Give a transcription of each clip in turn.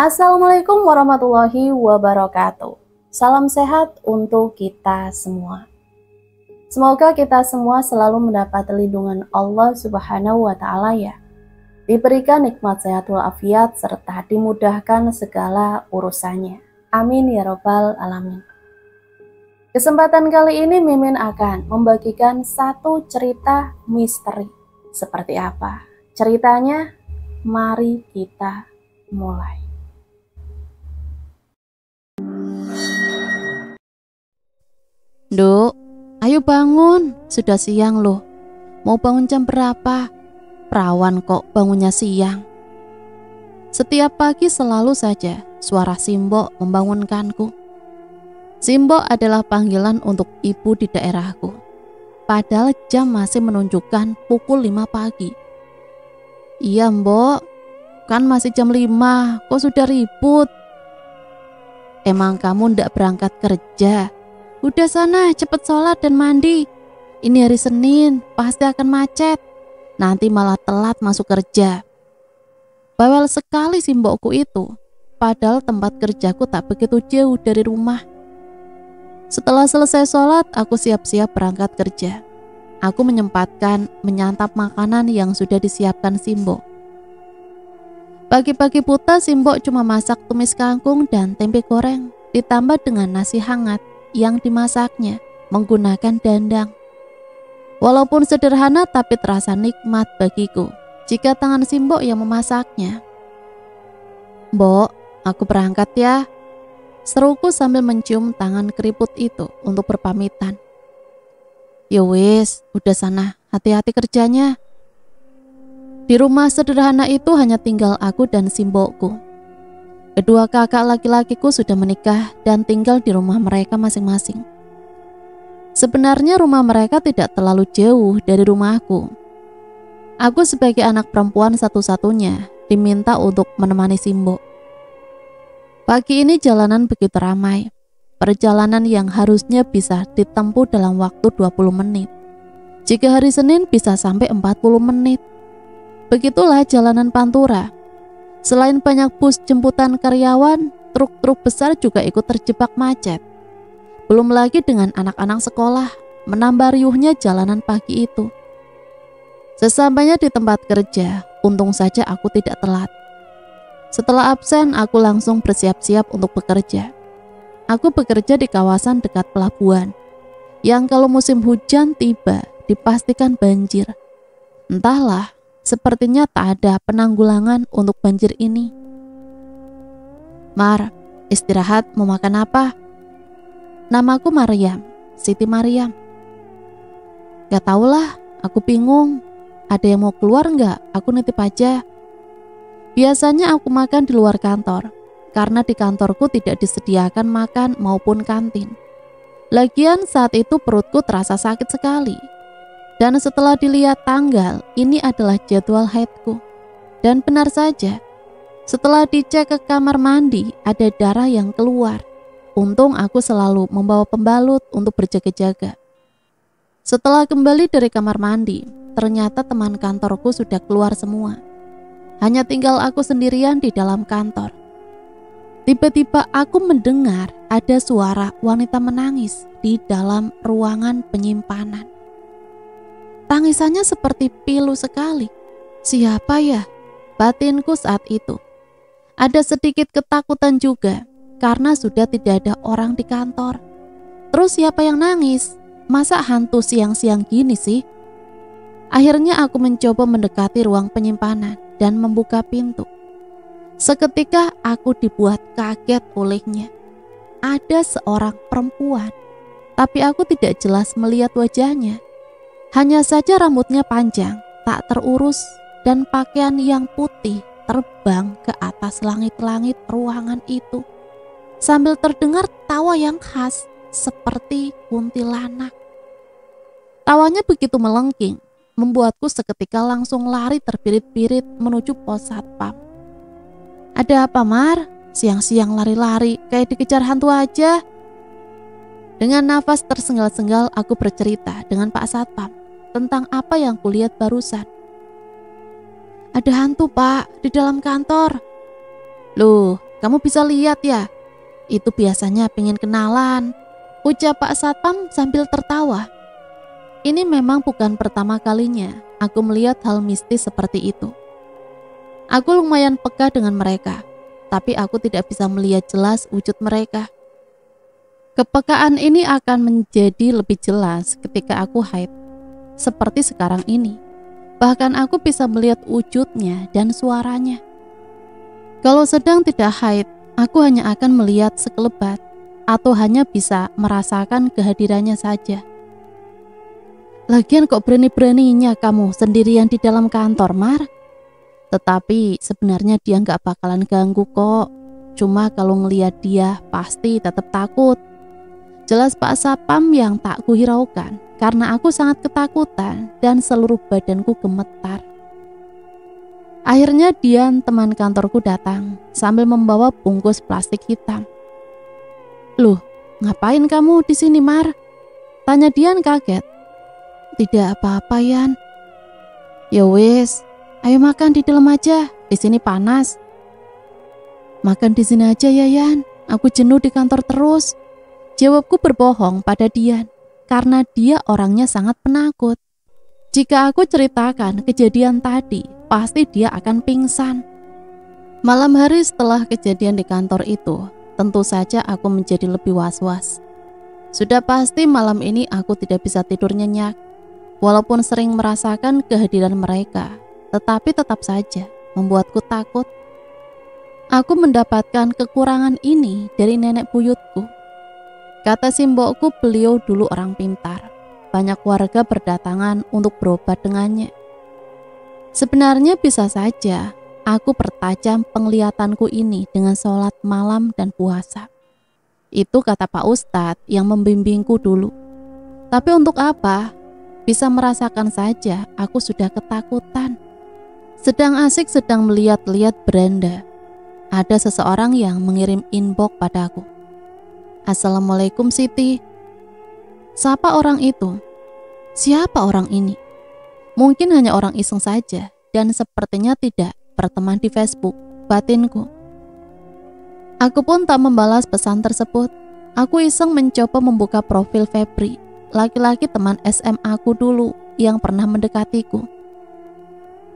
Assalamualaikum warahmatullahi wabarakatuh. Salam sehat untuk kita semua. Semoga kita semua selalu mendapat lindungan Allah Subhanahu wa Ta'ala ya. Diberikan nikmat sehat walafiat serta dimudahkan segala urusannya. Amin ya Rabbal Alamin. Kesempatan kali ini Mimin akan membagikan satu cerita misteri. Seperti apa ceritanya? Mari kita mulai. Duk, ayo bangun, sudah siang loh. Mau bangun jam berapa? Perawan kok bangunnya siang. Setiap pagi selalu saja suara Simbok membangunkanku. Simbok adalah panggilan untuk ibu di daerahku. Padahal jam masih menunjukkan pukul 5 pagi. Iya mbok, kan masih jam 5, kok sudah ribut? Emang kamu ndak berangkat kerja? Udah sana cepet sholat dan mandi. Ini hari Senin, pasti akan macet. Nanti malah telat masuk kerja. Bawel sekali simbokku itu. Padahal tempat kerjaku tak begitu jauh dari rumah. Setelah selesai sholat, aku siap-siap berangkat kerja. Aku menyempatkan menyantap makanan yang sudah disiapkan Simbok. Pagi-pagi buta Simbok cuma masak tumis kangkung dan tempe goreng, ditambah dengan nasi hangat yang dimasaknya menggunakan dandang. Walaupun sederhana tapi terasa nikmat bagiku jika tangan Simbok yang memasaknya. Mbok, aku berangkat ya, seruku sambil mencium tangan keriput itu untuk berpamitan. Ya wis, udah sana, hati-hati kerjanya. Di rumah sederhana itu hanya tinggal aku dan Simbokku. Kedua kakak laki-lakiku sudah menikah dan tinggal di rumah mereka masing-masing. Sebenarnya rumah mereka tidak terlalu jauh dari rumahku. Aku sebagai anak perempuan satu-satunya diminta untuk menemani Simbok. Pagi ini jalanan begitu ramai. Perjalanan yang harusnya bisa ditempuh dalam waktu 20 menit. Jika hari Senin bisa sampai 40 menit. Begitulah jalanan Pantura. Selain banyak bus jemputan karyawan, truk-truk besar juga ikut terjebak macet. Belum lagi dengan anak-anak sekolah, menambah riuhnya jalanan pagi itu. Sesampainya di tempat kerja, untung saja aku tidak telat. Setelah absen, aku langsung bersiap-siap untuk bekerja. Aku bekerja di kawasan dekat pelabuhan, yang kalau musim hujan tiba, dipastikan banjir. Entahlah, sepertinya tak ada penanggulangan untuk banjir ini. Mar, istirahat mau makan apa? Namaku Maryam, Siti Maryam. Gak tahulah, aku bingung. Ada yang mau keluar nggak? Aku nitip aja. Biasanya aku makan di luar kantor, karena di kantorku tidak disediakan makan maupun kantin. Lagian saat itu perutku terasa sakit sekali. Dan setelah dilihat tanggal, ini adalah jadwal haidku. Dan benar saja, setelah dicek ke kamar mandi, ada darah yang keluar. Untung aku selalu membawa pembalut untuk berjaga-jaga. Setelah kembali dari kamar mandi, ternyata teman kantorku sudah keluar semua. Hanya tinggal aku sendirian di dalam kantor. Tiba-tiba aku mendengar ada suara wanita menangis di dalam ruangan penyimpanan. Tangisannya seperti pilu sekali. Siapa ya? Batinku saat itu. Ada sedikit ketakutan juga, karena sudah tidak ada orang di kantor. Terus siapa yang nangis? Masa hantu siang-siang gini sih? Akhirnya aku mencoba mendekati ruang penyimpanan dan membuka pintu. Seketika aku dibuat kaget olehnya. Ada seorang perempuan, tapi aku tidak jelas melihat wajahnya. Hanya saja rambutnya panjang, tak terurus, dan pakaian yang putih terbang ke atas langit-langit ruangan itu. Sambil terdengar tawa yang khas seperti kuntilanak. Tawanya begitu melengking, membuatku seketika langsung lari terbirit-birit menuju pos satpam. Ada apa Mar? Siang-siang lari-lari kayak dikejar hantu aja. Dengan nafas tersengal-sengal aku bercerita dengan Pak Satpam tentang apa yang kulihat barusan. Ada hantu Pak di dalam kantor. Loh, kamu bisa lihat ya? Itu biasanya pengen kenalan, ucap Pak Satpam sambil tertawa. Ini memang bukan pertama kalinya aku melihat hal mistis seperti itu. Aku lumayan peka dengan mereka, tapi aku tidak bisa melihat jelas wujud mereka. Kepekaan ini akan menjadi lebih jelas ketika aku haid, seperti sekarang ini. Bahkan aku bisa melihat wujudnya dan suaranya. Kalau sedang tidak haid, aku hanya akan melihat sekelebat atau hanya bisa merasakan kehadirannya saja. Lagian kok berani-beraninya kamu sendirian di dalam kantor, Mar? Tetapi sebenarnya dia nggak bakalan ganggu kok. Cuma kalau ngelihat dia pasti tetap takut. Jelas Pak Satpam yang tak kuhiraukan karena aku sangat ketakutan dan seluruh badanku gemetar. Akhirnya Dian, teman kantorku, datang sambil membawa bungkus plastik hitam. Loh, ngapain kamu di sini, Mar? Tanya Dian kaget. Tidak apa-apa, Yan. Ya wis, ayo makan di dalam aja, di sini panas. Makan di sini aja ya, Yan. Aku jenuh di kantor terus. Jawabku berbohong pada Dian karena dia orangnya sangat penakut. Jika aku ceritakan kejadian tadi, pasti dia akan pingsan. Malam hari setelah kejadian di kantor itu, tentu saja aku menjadi lebih was-was. Sudah pasti malam ini aku tidak bisa tidur nyenyak. Walaupun sering merasakan kehadiran mereka, tetapi tetap saja membuatku takut. Aku mendapatkan kekurangan ini dari nenek buyutku. Kata simbokku, beliau dulu orang pintar. Banyak warga berdatangan untuk berobat dengannya. Sebenarnya bisa saja aku pertajam penglihatanku ini dengan sholat malam dan puasa. Itu kata Pak Ustadz yang membimbingku dulu. Tapi untuk apa? Bisa merasakan saja aku sudah ketakutan. Sedang asik sedang melihat-lihat beranda. Ada seseorang yang mengirim inbox padaku. Assalamualaikum Siti. Siapa orang itu? Siapa orang ini? Mungkin hanya orang iseng saja dan sepertinya tidak berteman di Facebook, batinku. Aku pun tak membalas pesan tersebut. Aku iseng mencoba membuka profil Febri, laki-laki teman SMA aku dulu yang pernah mendekatiku.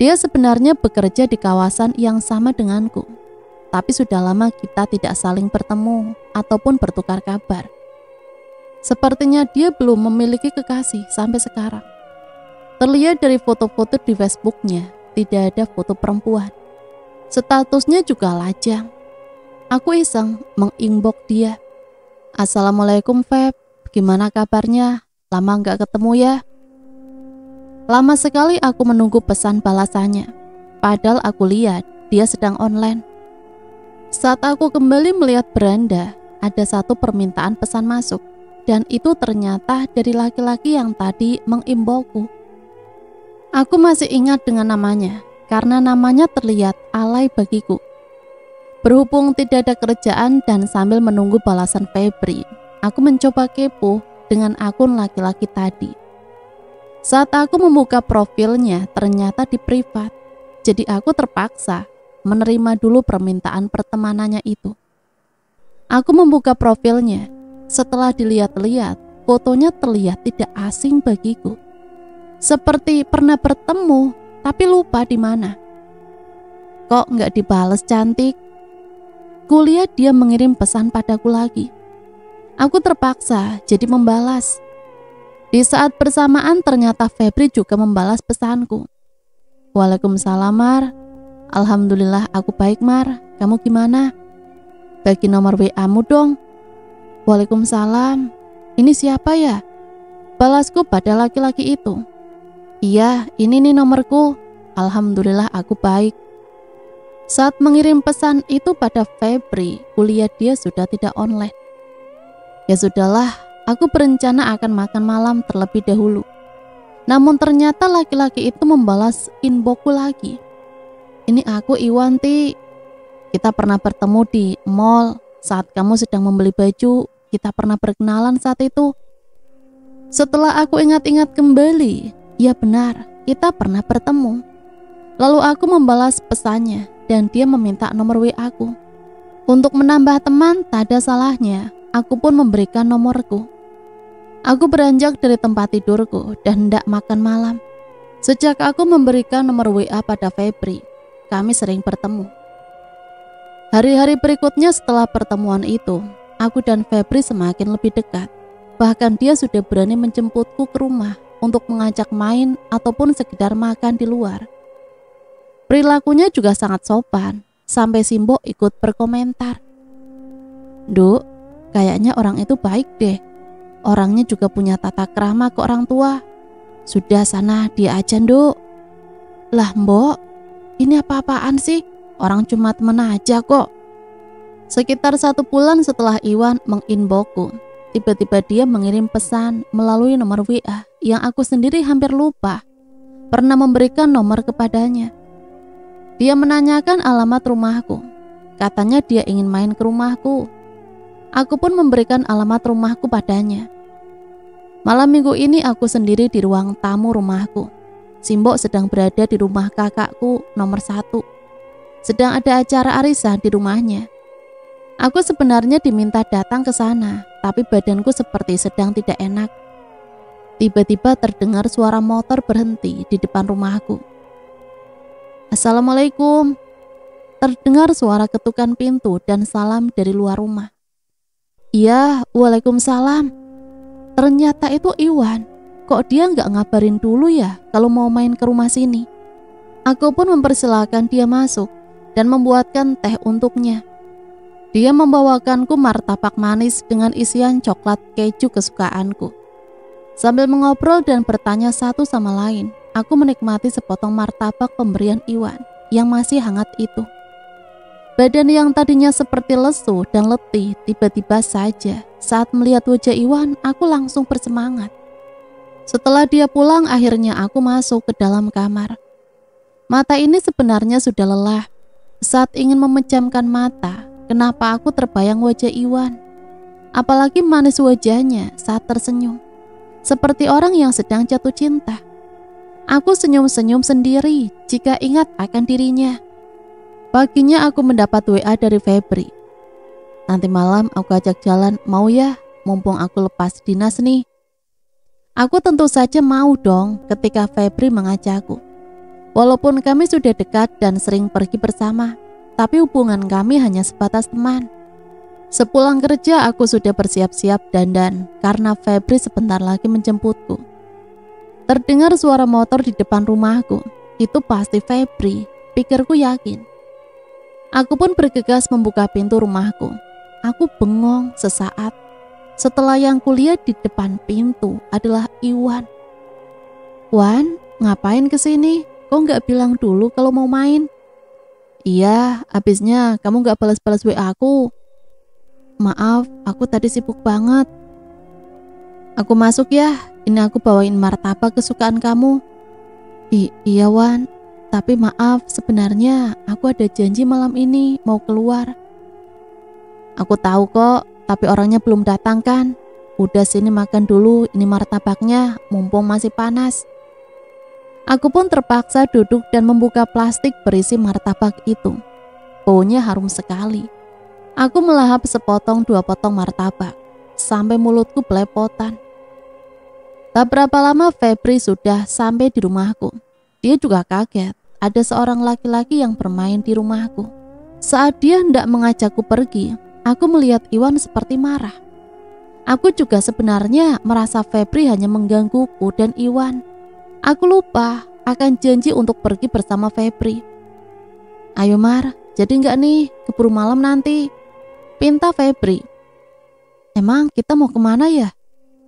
Dia sebenarnya bekerja di kawasan yang sama denganku, tapi sudah lama kita tidak saling bertemu ataupun bertukar kabar. Sepertinya dia belum memiliki kekasih sampai sekarang. Terlihat dari foto-foto di Facebooknya, tidak ada foto perempuan. Statusnya juga lajang. Aku iseng menginbox dia. Assalamualaikum Feb, gimana kabarnya? Lama gak ketemu ya? Lama sekali aku menunggu pesan balasannya. Padahal aku lihat dia sedang online. Saat aku kembali melihat beranda, ada satu permintaan pesan masuk. Dan itu ternyata dari laki-laki yang tadi mengimbauku. Aku masih ingat dengan namanya, karena namanya terlihat alay bagiku. Berhubung tidak ada kerjaan dan sambil menunggu balasan Febri, aku mencoba kepo dengan akun laki-laki tadi. Saat aku membuka profilnya, ternyata di privat. Jadi aku terpaksa menerima dulu permintaan pertemanannya itu. Aku membuka profilnya. Setelah dilihat-lihat, fotonya terlihat tidak asing bagiku. Seperti pernah bertemu, tapi lupa di mana. Kok nggak dibales cantik? Kulihat dia mengirim pesan padaku lagi. Aku terpaksa jadi membalas. Di saat bersamaan ternyata Febri juga membalas pesanku. Waalaikumsalam Mar. Alhamdulillah aku baik Mar. Kamu gimana? Bagi nomor WA-mu dong. Waalaikumsalam. Ini siapa ya? Balasku pada laki-laki itu. Iya, ini nih nomorku. Alhamdulillah aku baik. Saat mengirim pesan itu pada Febri, kulihat dia sudah tidak online. Ya sudahlah, aku berencana akan makan malam terlebih dahulu. Namun ternyata laki-laki itu membalas inboxku lagi. Ini aku Iwanti. Kita pernah bertemu di mall saat kamu sedang membeli baju. Kita pernah berkenalan saat itu. Setelah aku ingat-ingat kembali, ya benar, kita pernah bertemu. Lalu aku membalas pesannya dan dia meminta nomor WA aku. Untuk menambah teman, tak ada salahnya aku pun memberikan nomorku. Aku beranjak dari tempat tidurku dan hendak makan malam. Sejak aku memberikan nomor WA pada Febri, kami sering bertemu. Hari-hari berikutnya setelah pertemuan itu, aku dan Febri semakin lebih dekat. Bahkan dia sudah berani menjemputku ke rumah untuk mengajak main ataupun sekedar makan di luar. Perilakunya juga sangat sopan, sampai Simbo ikut berkomentar. "Duk, kayaknya orang itu baik deh. Orangnya juga punya tata krama ke orang tua. Sudah sana dia aja, Nduk." "Lah Mbok, ini apa-apaan sih? Orang cuma temen aja kok." Sekitar 1 bulan setelah Iwan menginboku, tiba-tiba dia mengirim pesan melalui nomor WA yang aku sendiri hampir lupa pernah memberikan nomor kepadanya. Dia menanyakan alamat rumahku. Katanya dia ingin main ke rumahku. Aku pun memberikan alamat rumahku padanya. Malam minggu ini aku sendiri di ruang tamu rumahku. Simbo sedang berada di rumah kakakku nomor 1. Sedang ada acara arisan di rumahnya. Aku sebenarnya diminta datang ke sana, tapi badanku seperti sedang tidak enak. Tiba-tiba terdengar suara motor berhenti di depan rumahku. "Assalamualaikum." Terdengar suara ketukan pintu dan salam dari luar rumah. "Iya, waalaikumsalam." Ternyata itu Iwan. Kok dia nggak ngabarin dulu ya kalau mau main ke rumah sini? Aku pun mempersilahkan dia masuk dan membuatkan teh untuknya. Dia membawakanku martabak manis dengan isian coklat keju kesukaanku. Sambil mengobrol dan bertanya satu sama lain, aku menikmati sepotong martabak pemberian Iwan yang masih hangat itu. Badan yang tadinya seperti lesu dan letih tiba-tiba saja saat melihat wajah Iwan, aku langsung bersemangat. Setelah dia pulang, akhirnya aku masuk ke dalam kamar. Mata ini sebenarnya sudah lelah. Saat ingin memejamkan mata, kenapa aku terbayang wajah Iwan? Apalagi manis wajahnya saat tersenyum, seperti orang yang sedang jatuh cinta. Aku senyum-senyum sendiri jika ingat akan dirinya. Paginya aku mendapat WA dari Febri. "Nanti malam aku ajak jalan, mau ya? Mumpung aku lepas dinas nih." Aku tentu saja mau dong ketika Febri mengajakku. Walaupun kami sudah dekat dan sering pergi bersama, tapi hubungan kami hanya sebatas teman. Sepulang kerja aku sudah bersiap-siap dandan karena Febri sebentar lagi menjemputku. Terdengar suara motor di depan rumahku. Itu pasti Febri, pikirku yakin. Aku pun bergegas membuka pintu rumahku. Aku bengong sesaat setelah yang kulihat di depan pintu adalah Iwan. "Wan, ngapain kesini? Kok nggak bilang dulu kalau mau main?" "Iya, habisnya kamu nggak balas-balas WA aku." "Maaf, aku tadi sibuk banget." "Aku masuk ya, ini aku bawain martabak kesukaan kamu." Iya Wan, tapi maaf, sebenarnya aku ada janji malam ini mau keluar." "Aku tahu kok, tapi orangnya belum datang kan? Udah sini makan dulu, ini martabaknya, mumpung masih panas." Aku pun terpaksa duduk dan membuka plastik berisi martabak itu. Baunya harum sekali. Aku melahap sepotong 2 potong martabak, sampai mulutku belepotan. Tak berapa lama Febri sudah sampai di rumahku. Dia juga kaget. Ada seorang laki-laki yang bermain di rumahku. Saat dia hendak mengajakku pergi, aku melihat Iwan seperti marah. Aku juga sebenarnya merasa Febri hanya menggangguku dan Iwan. Aku lupa akan janji untuk pergi bersama Febri. "Ayo Mar, jadi nggak nih keburu malam nanti?" pinta Febri. "Emang kita mau kemana ya?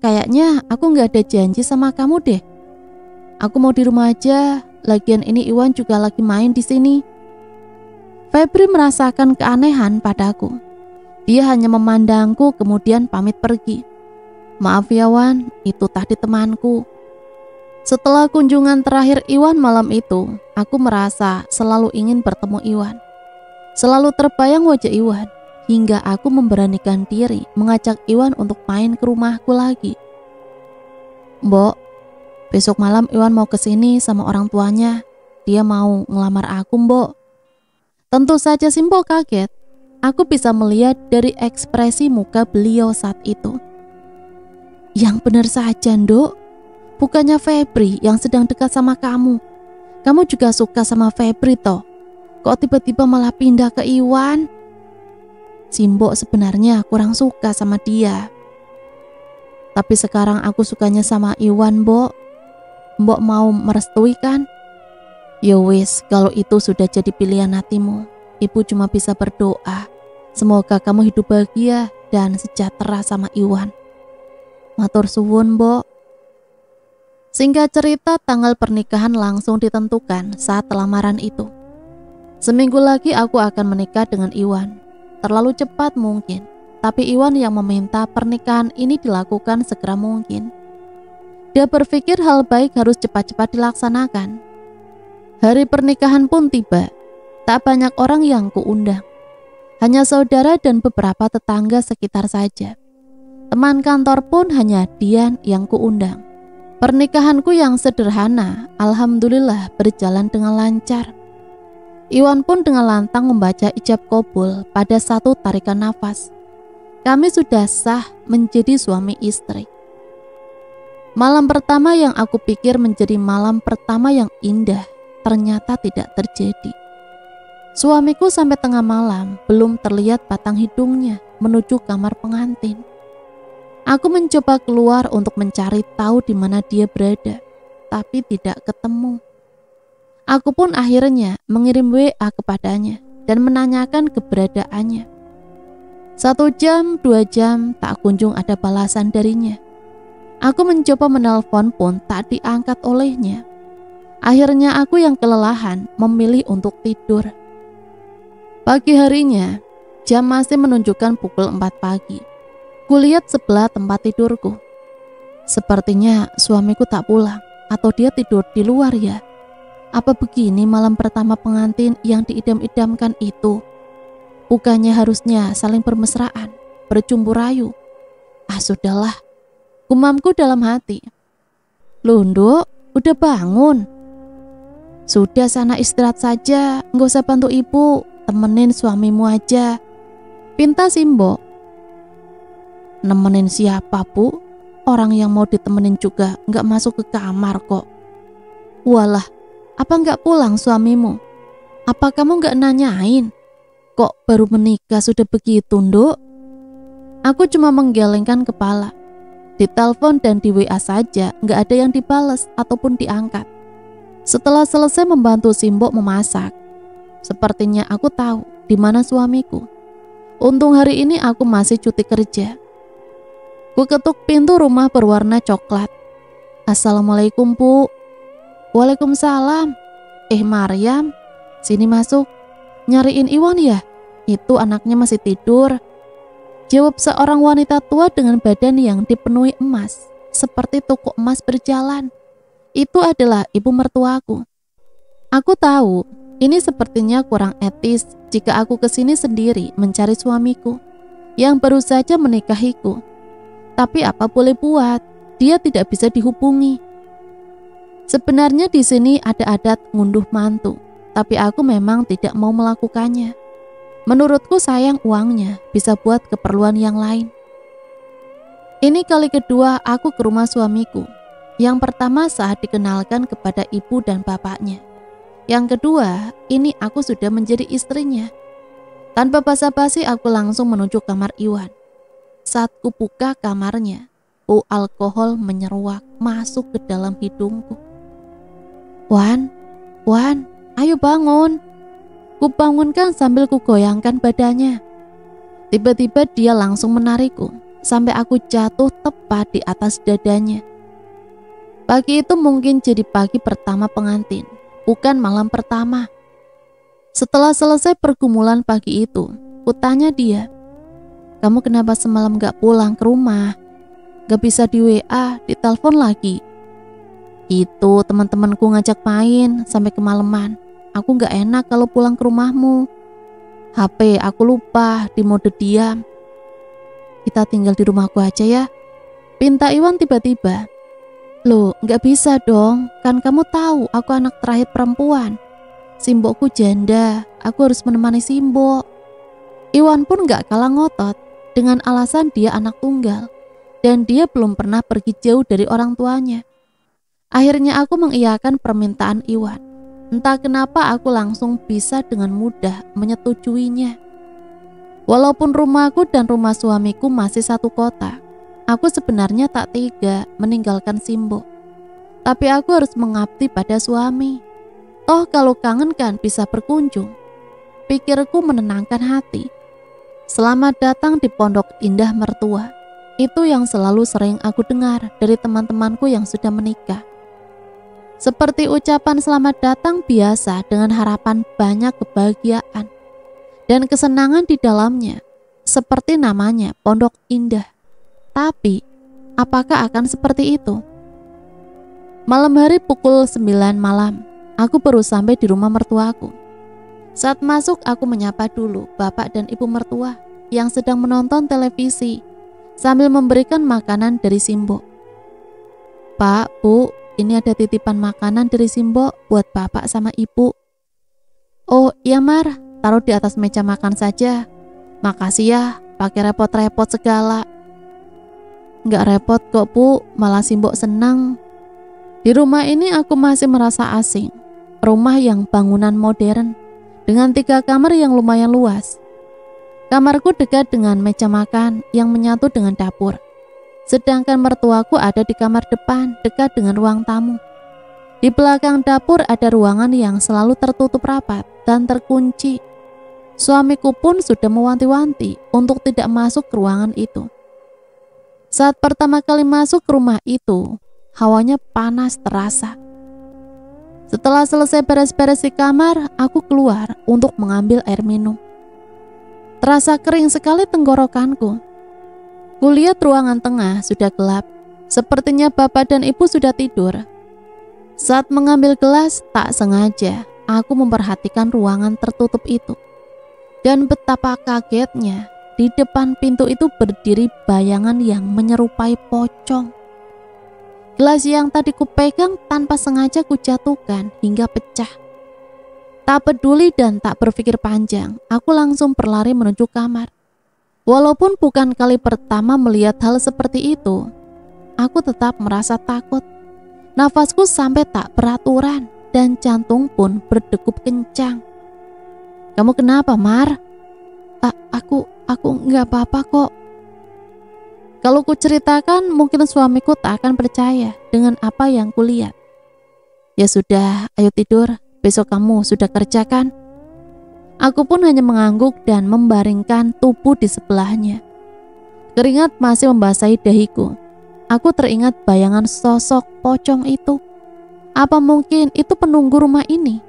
Kayaknya aku nggak ada janji sama kamu deh." "Aku mau di rumah aja. Lagian ini Iwan juga lagi main di sini." Febri merasakan keanehan padaku. Dia hanya memandangku kemudian pamit pergi. "Maaf ya Wan, itu tadi temanku." Setelah kunjungan terakhir Iwan malam itu, aku merasa selalu ingin bertemu Iwan. Selalu terbayang wajah Iwan, hingga aku memberanikan diri mengajak Iwan untuk main ke rumahku lagi. "Mbok, besok malam Iwan mau kesini sama orang tuanya. Dia mau ngelamar aku, Mbok." Tentu saja Simbo kaget. Aku bisa melihat dari ekspresi muka beliau saat itu. Yang benar saja, Nduk. Bukannya Febri yang sedang dekat sama kamu. Kamu juga suka sama Febri toh. Kok tiba-tiba malah pindah ke Iwan? Simbok sebenarnya kurang suka sama dia. Tapi sekarang aku sukanya sama Iwan, Mbok. Mbok mau merestui kan? Ya wis, kalau itu sudah jadi pilihan hatimu, Ibu cuma bisa berdoa. Semoga kamu hidup bahagia dan sejahtera sama Iwan. Matur suwun, Mbok. Singkat cerita, tanggal pernikahan langsung ditentukan saat lamaran itu. Seminggu lagi aku akan menikah dengan Iwan. Terlalu cepat mungkin, tapi Iwan yang meminta pernikahan ini dilakukan segera mungkin. Dia berpikir hal baik harus cepat-cepat dilaksanakan. Hari pernikahan pun tiba. Tak banyak orang yang kuundang. Hanya saudara dan beberapa tetangga sekitar saja. Teman kantor pun hanya Dian yang kuundang. Pernikahanku yang sederhana, alhamdulillah berjalan dengan lancar. Iwan pun dengan lantang membaca ijab kabul pada satu tarikan nafas. Kami sudah sah menjadi suami istri. Malam pertama yang aku pikir menjadi malam pertama yang indah, ternyata tidak terjadi. Suamiku sampai tengah malam belum terlihat batang hidungnya menuju kamar pengantin. Aku mencoba keluar untuk mencari tahu di mana dia berada, tapi tidak ketemu. Aku pun akhirnya mengirim WA kepadanya dan menanyakan keberadaannya. 1 jam, 2 jam tak kunjung ada balasan darinya. Aku mencoba menelpon pun tak diangkat olehnya. Akhirnya aku yang kelelahan memilih untuk tidur. Pagi harinya, jam masih menunjukkan pukul 4 pagi. Kulihat sebelah tempat tidurku. Sepertinya suamiku tak pulang atau dia tidur di luar ya. Apa begini malam pertama pengantin yang diidam-idamkan itu? Bukannya harusnya saling bermesraan, bercumbu rayu? Ah sudahlah, gumamku dalam hati. Loh Nduk, udah bangun? Sudah sana istirahat saja, nggak usah bantu ibu, temenin suamimu aja. Pinta Simbok. Nemenin siapa Bu? Orang yang mau ditemenin juga nggak masuk ke kamar kok. Walah, apa nggak pulang suamimu? Apa kamu nggak nanyain? Kok baru menikah sudah begitu, Nduk? Aku cuma menggelengkan kepala. Di telepon dan di WA saja nggak ada yang dibalas ataupun diangkat. Setelah selesai membantu Simbok memasak, sepertinya aku tahu di mana suamiku. Untung hari ini aku masih cuti kerja. Ku ketuk pintu rumah berwarna coklat. Assalamualaikum, Bu. Waalaikumsalam. Maryam, sini masuk. Nyariin Iwan ya? Itu anaknya masih tidur. Jawab seorang wanita tua dengan badan yang dipenuhi emas, seperti toko emas berjalan. Itu adalah ibu mertuaku. Aku tahu, ini sepertinya kurang etis jika aku kesini sendiri mencari suamiku yang baru saja menikahiku. Tapi apa boleh buat, dia tidak bisa dihubungi. Sebenarnya di sini ada adat ngunduh mantu, tapi aku memang tidak mau melakukannya. Menurutku sayang uangnya, bisa buat keperluan yang lain. Ini kali kedua aku ke rumah suamiku. Yang pertama saat dikenalkan kepada ibu dan bapaknya. Yang kedua, ini aku sudah menjadi istrinya. Tanpa basa-basi aku langsung menuju kamar Iwan. Saat kubuka kamarnya, bau alkohol menyeruak masuk ke dalam hidungku. Wan, ayo bangun. Kubangunkan sambil kugoyangkan badannya. Tiba-tiba dia langsung menarikku sampai aku jatuh tepat di atas dadanya. Pagi itu mungkin jadi pagi pertama pengantin, bukan malam pertama. Setelah selesai pergumulan pagi itu, kutanya dia, kamu kenapa semalam gak pulang ke rumah? Gak bisa di WA, ditelepon lagi. Itu teman-temanku ngajak main sampai kemalaman. Aku gak enak kalau pulang ke rumahmu. HP aku lupa di mode diam. Kita tinggal di rumahku aja ya. Pinta Iwan tiba-tiba. Loh, gak bisa dong. Kan kamu tahu aku anak terakhir perempuan. Simbokku janda. Aku harus menemani Simbok. Iwan pun gak kalah ngotot dengan alasan dia anak tunggal dan dia belum pernah pergi jauh dari orang tuanya. Akhirnya aku mengiyakan permintaan Iwan. Entah kenapa aku langsung bisa dengan mudah menyetujuinya. Walaupun rumahku dan rumah suamiku masih satu kota, aku sebenarnya tak tega meninggalkan Simbo. Tapi aku harus mengabdi pada suami. Toh kalau kangen kan bisa berkunjung. Pikirku menenangkan hati. Selamat datang di Pondok Indah Mertua. Itu yang selalu sering aku dengar dari teman-temanku yang sudah menikah. Seperti ucapan selamat datang biasa dengan harapan banyak kebahagiaan dan kesenangan di dalamnya. Seperti namanya, Pondok Indah. Tapi, apakah akan seperti itu? Malam hari pukul 9 malam, aku baru sampai di rumah mertuaku. Saat masuk, aku menyapa dulu bapak dan ibu mertua yang sedang menonton televisi sambil memberikan makanan dari Simbo. Pak, Bu, ini ada titipan makanan dari Simbo buat bapak sama ibu. Oh iya Mar, taruh di atas meja makan saja. Makasih ya, pakai repot-repot segala. Nggak repot kok Bu, malah Simbo senang. Di rumah ini aku masih merasa asing. Rumah yang bangunan modern dengan 3 kamar yang lumayan luas. Kamarku dekat dengan meja makan yang menyatu dengan dapur. Sedangkan mertuaku ada di kamar depan dekat dengan ruang tamu. Di belakang dapur ada ruangan yang selalu tertutup rapat dan terkunci. Suamiku pun sudah mewanti-wanti untuk tidak masuk ke ruangan itu. Saat pertama kali masuk ke rumah itu, hawanya panas terasa. Setelah selesai beres-beres di kamar, aku keluar untuk mengambil air minum. Terasa kering sekali tenggorokanku. Kulihat ruangan tengah sudah gelap. Sepertinya bapak dan ibu sudah tidur. Saat mengambil gelas, tak sengaja aku memperhatikan ruangan tertutup itu. Dan betapa kagetnya, di depan pintu itu berdiri bayangan yang menyerupai pocong. Gelas yang tadi kupegang tanpa sengaja kujatuhkan hingga pecah. Tak peduli dan tak berpikir panjang, aku langsung berlari menuju kamar. Walaupun bukan kali pertama melihat hal seperti itu, aku tetap merasa takut. Nafasku sampai tak beraturan dan jantung pun berdegup kencang. Kamu kenapa, Mar? Aku nggak apa-apa kok. Kalau ku ceritakan, mungkin suamiku tak akan percaya dengan apa yang kulihat. Ya sudah, ayo tidur. Besok kamu sudah kerja kan? Aku pun hanya mengangguk dan membaringkan tubuh di sebelahnya. Keringat masih membasahi dahiku. Aku teringat bayangan sosok pocong itu. Apa mungkin itu penunggu rumah ini?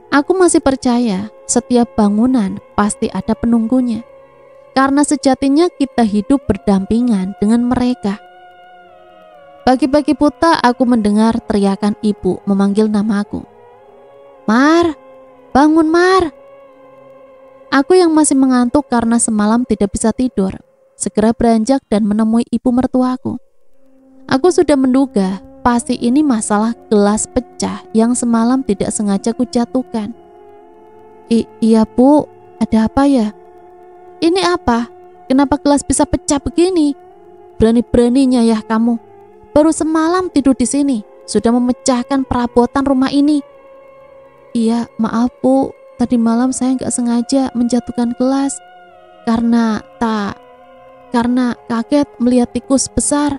Aku masih percaya setiap bangunan pasti ada penunggunya. Karena sejatinya kita hidup berdampingan dengan mereka. Pagi-pagi buta aku mendengar teriakan ibu memanggil namaku. Mar, bangun Mar. Aku yang masih mengantuk karena semalam tidak bisa tidur, segera beranjak dan menemui ibu mertuaku. Aku sudah menduga pasti ini masalah gelas pecah yang semalam tidak sengaja kujatuhkan. Iya Bu, ada apa ya? Ini apa? Kenapa gelas bisa pecah begini? Berani-beraninya ya kamu. Baru semalam tidur di sini, sudah memecahkan perabotan rumah ini. Iya, maaf Bu. Tadi malam saya nggak sengaja menjatuhkan gelas karena kaget melihat tikus besar.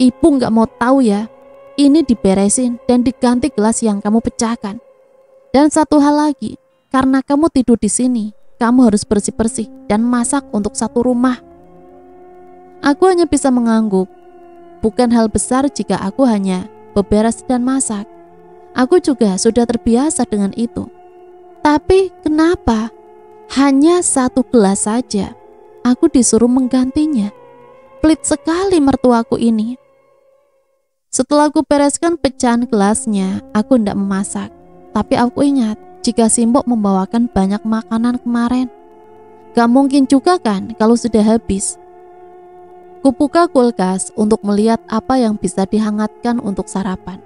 Ibu nggak mau tahu ya. Ini diberesin dan diganti gelas yang kamu pecahkan. Dan satu hal lagi, karena kamu tidur di sini, kamu harus bersih-bersih dan masak untuk satu rumah. Aku hanya bisa mengangguk. Bukan hal besar jika aku hanya beberes dan masak. Aku juga sudah terbiasa dengan itu. Tapi kenapa hanya satu gelas saja aku disuruh menggantinya? Pelit sekali mertuaku ini. Setelah aku bereskan pecahan gelasnya, aku tidak memasak. Tapi aku ingat jika Simbo membawakan banyak makanan kemarin. Gak mungkin juga kan kalau sudah habis. Kubuka kulkas untuk melihat apa yang bisa dihangatkan untuk sarapan.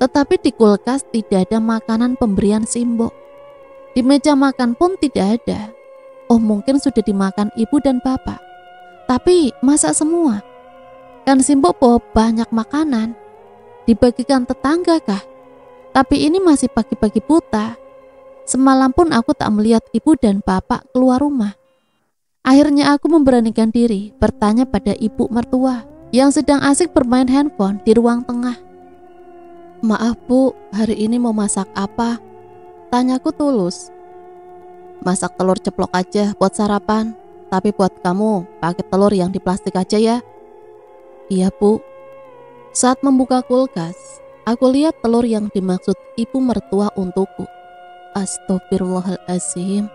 Tetapi di kulkas tidak ada makanan pemberian Simbo. Di meja makan pun tidak ada. Oh, mungkin sudah dimakan ibu dan bapak. Tapi masa semua? Kan Simbo bawa banyak makanan. Dibagikan tetangga kah? Tapi ini masih pagi-pagi buta. Semalam pun aku tak melihat ibu dan bapak keluar rumah. Akhirnya aku memberanikan diri bertanya pada ibu mertua yang sedang asik bermain handphone di ruang tengah. Maaf bu, hari ini mau masak apa? Tanyaku tulus. Masak telur ceplok aja buat sarapan, tapi buat kamu pakai telur yang di plastik aja ya. Iya bu. Saat membuka kulkas, aku lihat telur yang dimaksud ibu mertua untukku. Astagfirullahaladzim.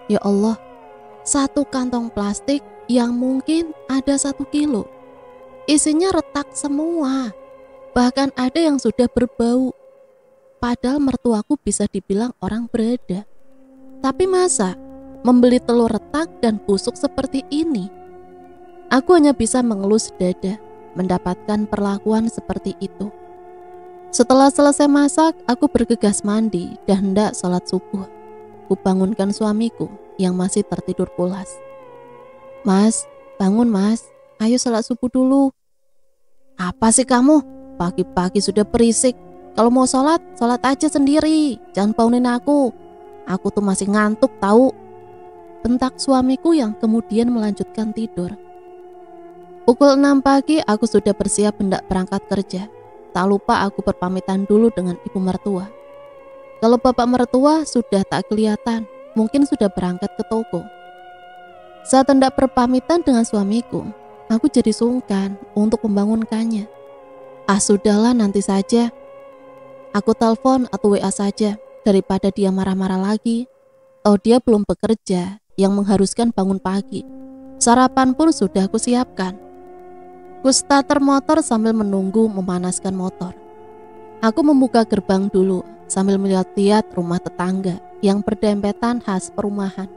Ya Allah, satu kantong plastik yang mungkin ada 1 kilo. Isinya retak semua. Bahkan ada yang sudah berbau. Padahal mertuaku bisa dibilang orang berada. Tapi masa membeli telur retak dan busuk seperti ini? Aku hanya bisa mengelus dada mendapatkan perlakuan seperti itu. Setelah selesai masak, aku bergegas mandi dan hendak sholat subuh. Kubangunkan suamiku yang masih tertidur pulas. Mas, bangun mas, ayo sholat subuh dulu. Apa sih kamu? Pagi-pagi sudah berisik. Kalau mau sholat, sholat aja sendiri. Jangan bangunin aku. Aku tuh masih ngantuk tahu. Bentak suamiku yang kemudian melanjutkan tidur. Pukul 6 pagi aku sudah bersiap hendak berangkat kerja. Tak lupa aku berpamitan dulu dengan ibu mertua. Kalau bapak mertua sudah tak kelihatan, mungkin sudah berangkat ke toko. Saat hendak berpamitan dengan suamiku, aku jadi sungkan untuk membangunkannya. Sudahlah nanti saja. Aku telepon atau WA saja daripada dia marah-marah lagi. Oh, dia belum bekerja yang mengharuskan bangun pagi. Sarapan pun sudah aku siapkan. Ku starter motor sambil menunggu memanaskan motor. Aku membuka gerbang dulu sambil melihat-lihat rumah tetangga yang berdempetan khas perumahan.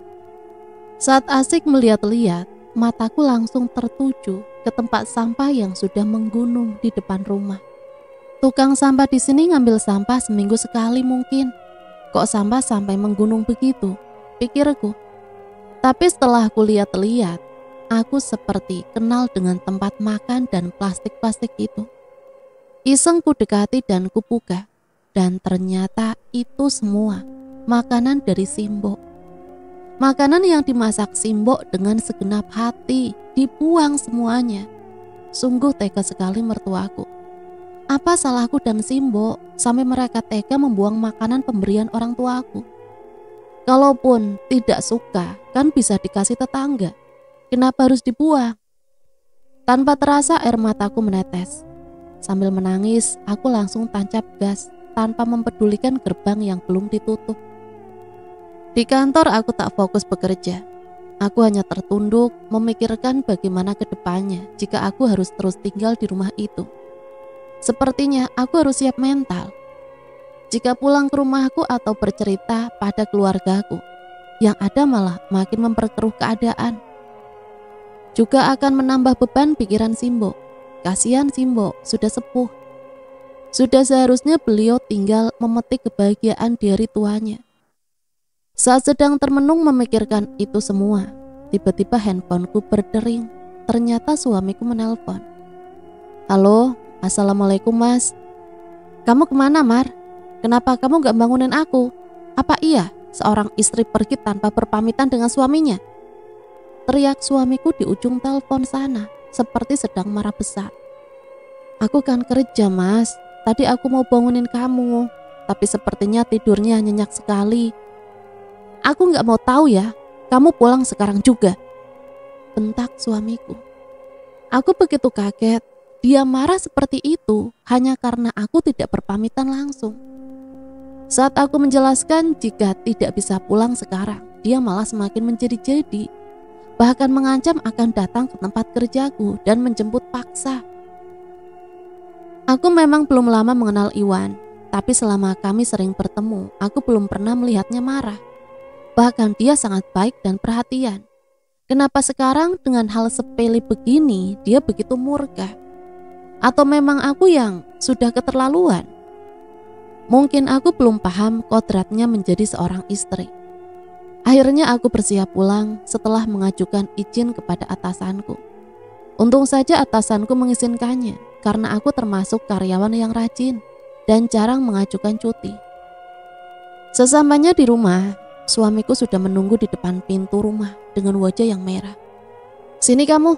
Saat asik melihat-lihat, mataku langsung tertuju ke tempat sampah yang sudah menggunung di depan rumah. Tukang sampah di sini ngambil sampah seminggu sekali mungkin. Kok sampah sampai menggunung begitu? Pikirku. Tapi setelah aku lihat-lihat, aku seperti kenal dengan tempat makan dan plastik-plastik itu. Iseng ku dekati dan kubuka, dan ternyata itu semua makanan dari Simbo. Makanan yang dimasak Simbo dengan segenap hati, dibuang semuanya. Sungguh tega sekali mertuaku. Apa salahku dan Simbo sampai mereka tega membuang makanan pemberian orang tuaku? Kalaupun tidak suka, kan bisa dikasih tetangga. Kenapa harus dibuang? Tanpa terasa air mataku menetes. Sambil menangis, aku langsung tancap gas tanpa mempedulikan gerbang yang belum ditutup. Di kantor aku tak fokus bekerja. Aku hanya tertunduk memikirkan bagaimana ke depannya jika aku harus terus tinggal di rumah itu. Sepertinya aku harus siap mental. Jika pulang ke rumahku atau bercerita pada keluargaku, yang ada malah makin memperkeruh keadaan. Juga akan menambah beban pikiran Simbo. Kasihan Simbo, sudah sepuh. Sudah seharusnya beliau tinggal memetik kebahagiaan di hari tuanya. Saat sedang termenung memikirkan itu semua, tiba-tiba handphoneku berdering. Ternyata suamiku menelpon. Halo, assalamualaikum mas. Kamu kemana Mar? Kenapa kamu gak bangunin aku? Apa iya seorang istri pergi tanpa berpamitan dengan suaminya? Teriak suamiku di ujung telepon sana, seperti sedang marah besar. Aku kan kerja mas, tadi aku mau bangunin kamu, tapi sepertinya tidurnya nyenyak sekali. Aku gak mau tahu ya, kamu pulang sekarang juga. Bentak suamiku. Aku begitu kaget, dia marah seperti itu hanya karena aku tidak berpamitan langsung. Saat aku menjelaskan jika tidak bisa pulang sekarang, dia malah semakin menjadi-jadi. Bahkan mengancam akan datang ke tempat kerjaku dan menjemput paksa. Aku memang belum lama mengenal Iwan, tapi selama kami sering bertemu, aku belum pernah melihatnya marah. Bahkan dia sangat baik dan perhatian. Kenapa sekarang dengan hal sepele begini dia begitu murka? Atau memang aku yang sudah keterlaluan? Mungkin aku belum paham kodratnya menjadi seorang istri. Akhirnya aku bersiap pulang setelah mengajukan izin kepada atasanku. Untung saja atasanku mengizinkannya karena aku termasuk karyawan yang rajin dan jarang mengajukan cuti. Sesampainya di rumah, suamiku sudah menunggu di depan pintu rumah dengan wajah yang merah. "Sini kamu,"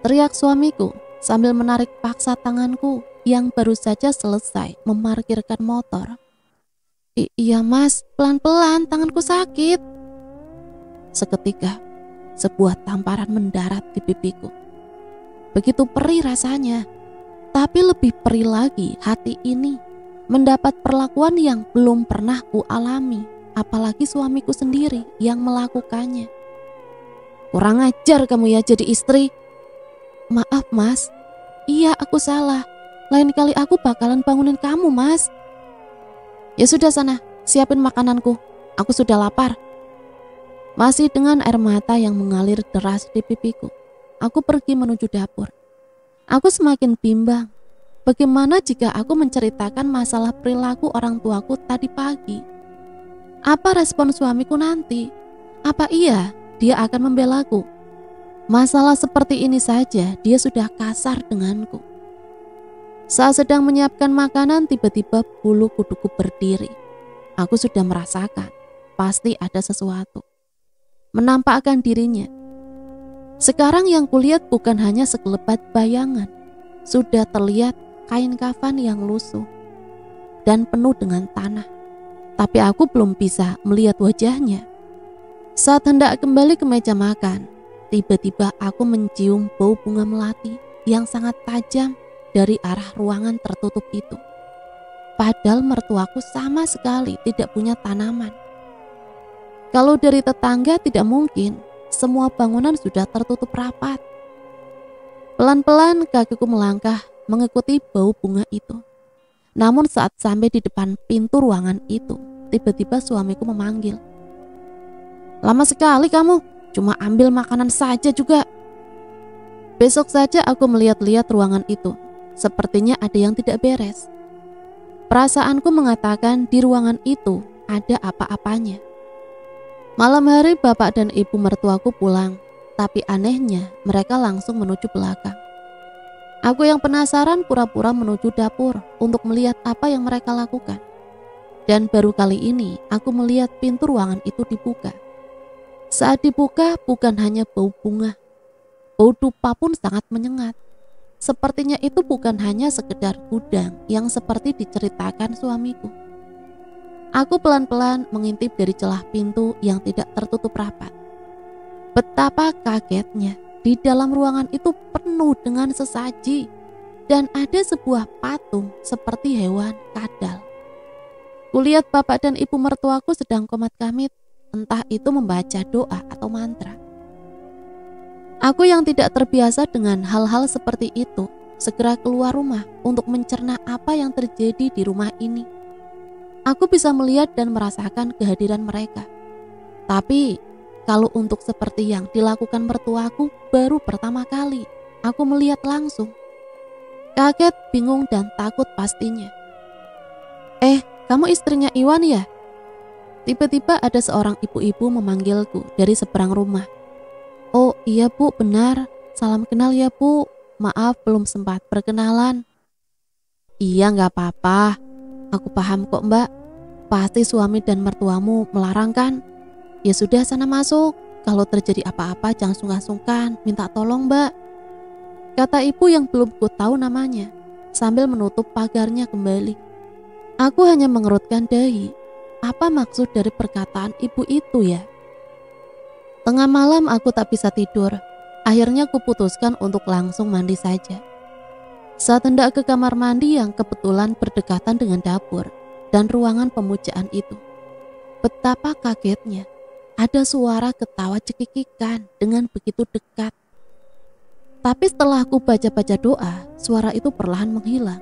teriak suamiku sambil menarik paksa tanganku yang baru saja selesai memarkirkan motor. Iya mas, pelan-pelan, tanganku sakit." Seketika, sebuah tamparan mendarat di pipiku. Begitu perih rasanya, tapi lebih perih lagi hati ini mendapat perlakuan yang belum pernah ku alami, apalagi suamiku sendiri yang melakukannya. "Kurang ajar kamu ya jadi istri." "Maaf mas, iya aku salah. Lain kali aku bakalan bangunin kamu mas." "Ya sudah sana, siapin makananku. Aku sudah lapar." Masih dengan air mata yang mengalir deras di pipiku, aku pergi menuju dapur. Aku semakin bimbang. Bagaimana jika aku menceritakan masalah perilaku orang tuaku tadi pagi? Apa respon suamiku nanti? Apa iya dia akan membelaku? Masalah seperti ini saja dia sudah kasar denganku. Saat sedang menyiapkan makanan, tiba-tiba bulu kuduku berdiri. Aku sudah merasakan, pasti ada sesuatu menampakkan dirinya. Sekarang yang kulihat bukan hanya sekelebat bayangan, sudah terlihat kain kafan yang lusuh dan penuh dengan tanah. Tapi aku belum bisa melihat wajahnya. Saat hendak kembali ke meja makan, tiba-tiba aku mencium bau bunga melati yang sangat tajam dari arah ruangan tertutup itu. Padahal mertuaku sama sekali tidak punya tanaman. Kalau dari tetangga tidak mungkin, semua bangunan sudah tertutup rapat. Pelan-pelan kakiku melangkah mengikuti bau bunga itu. Namun saat sampai di depan pintu ruangan itu, tiba-tiba suamiku memanggil. "Lama sekali kamu, cuma ambil makanan saja juga." Besok saja aku melihat-lihat ruangan itu. Sepertinya ada yang tidak beres. Perasaanku mengatakan di ruangan itu ada apa-apanya. Malam hari bapak dan ibu mertuaku pulang, tapi anehnya mereka langsung menuju belakang. Aku yang penasaran pura-pura menuju dapur untuk melihat apa yang mereka lakukan. Dan baru kali ini aku melihat pintu ruangan itu dibuka. Saat dibuka bukan hanya bau bunga, bau dupa pun sangat menyengat. Sepertinya itu bukan hanya sekedar gudang yang seperti diceritakan suamiku. Aku pelan-pelan mengintip dari celah pintu yang tidak tertutup rapat. Betapa kagetnya, di dalam ruangan itu penuh dengan sesaji dan ada sebuah patung seperti hewan kadal. Kulihat bapak dan ibu mertuaku sedang komat-kamit, entah itu membaca doa atau mantra. Aku yang tidak terbiasa dengan hal-hal seperti itu segera keluar rumah untuk mencerna apa yang terjadi di rumah ini. Aku bisa melihat dan merasakan kehadiran mereka. Tapi kalau untuk seperti yang dilakukan mertuaku, baru pertama kali aku melihat langsung. Kaget, bingung, dan takut pastinya. Kamu istrinya Iwan ya?" Tiba-tiba ada seorang ibu-ibu memanggilku dari seberang rumah. "Oh iya bu, benar. Salam kenal ya bu. Maaf belum sempat perkenalan." "Iya gak apa-apa. Aku paham kok mbak. Pasti suami dan mertuamu melarang kan? Ya sudah sana masuk. Kalau terjadi apa-apa jangan sungkan-sungkan. Minta tolong mbak," kata ibu yang belum ku tahu namanya sambil menutup pagarnya kembali. Aku hanya mengerutkan dahi. Apa maksud dari perkataan ibu itu ya? Tengah malam aku tak bisa tidur. Akhirnya kuputuskan untuk langsung mandi saja. Saat hendak ke kamar mandi yang kebetulan berdekatan dengan dapur dan ruangan pemujaan itu, betapa kagetnya ada suara ketawa cekikikan dengan begitu dekat. Tapi setelah aku baca-baca doa, suara itu perlahan menghilang.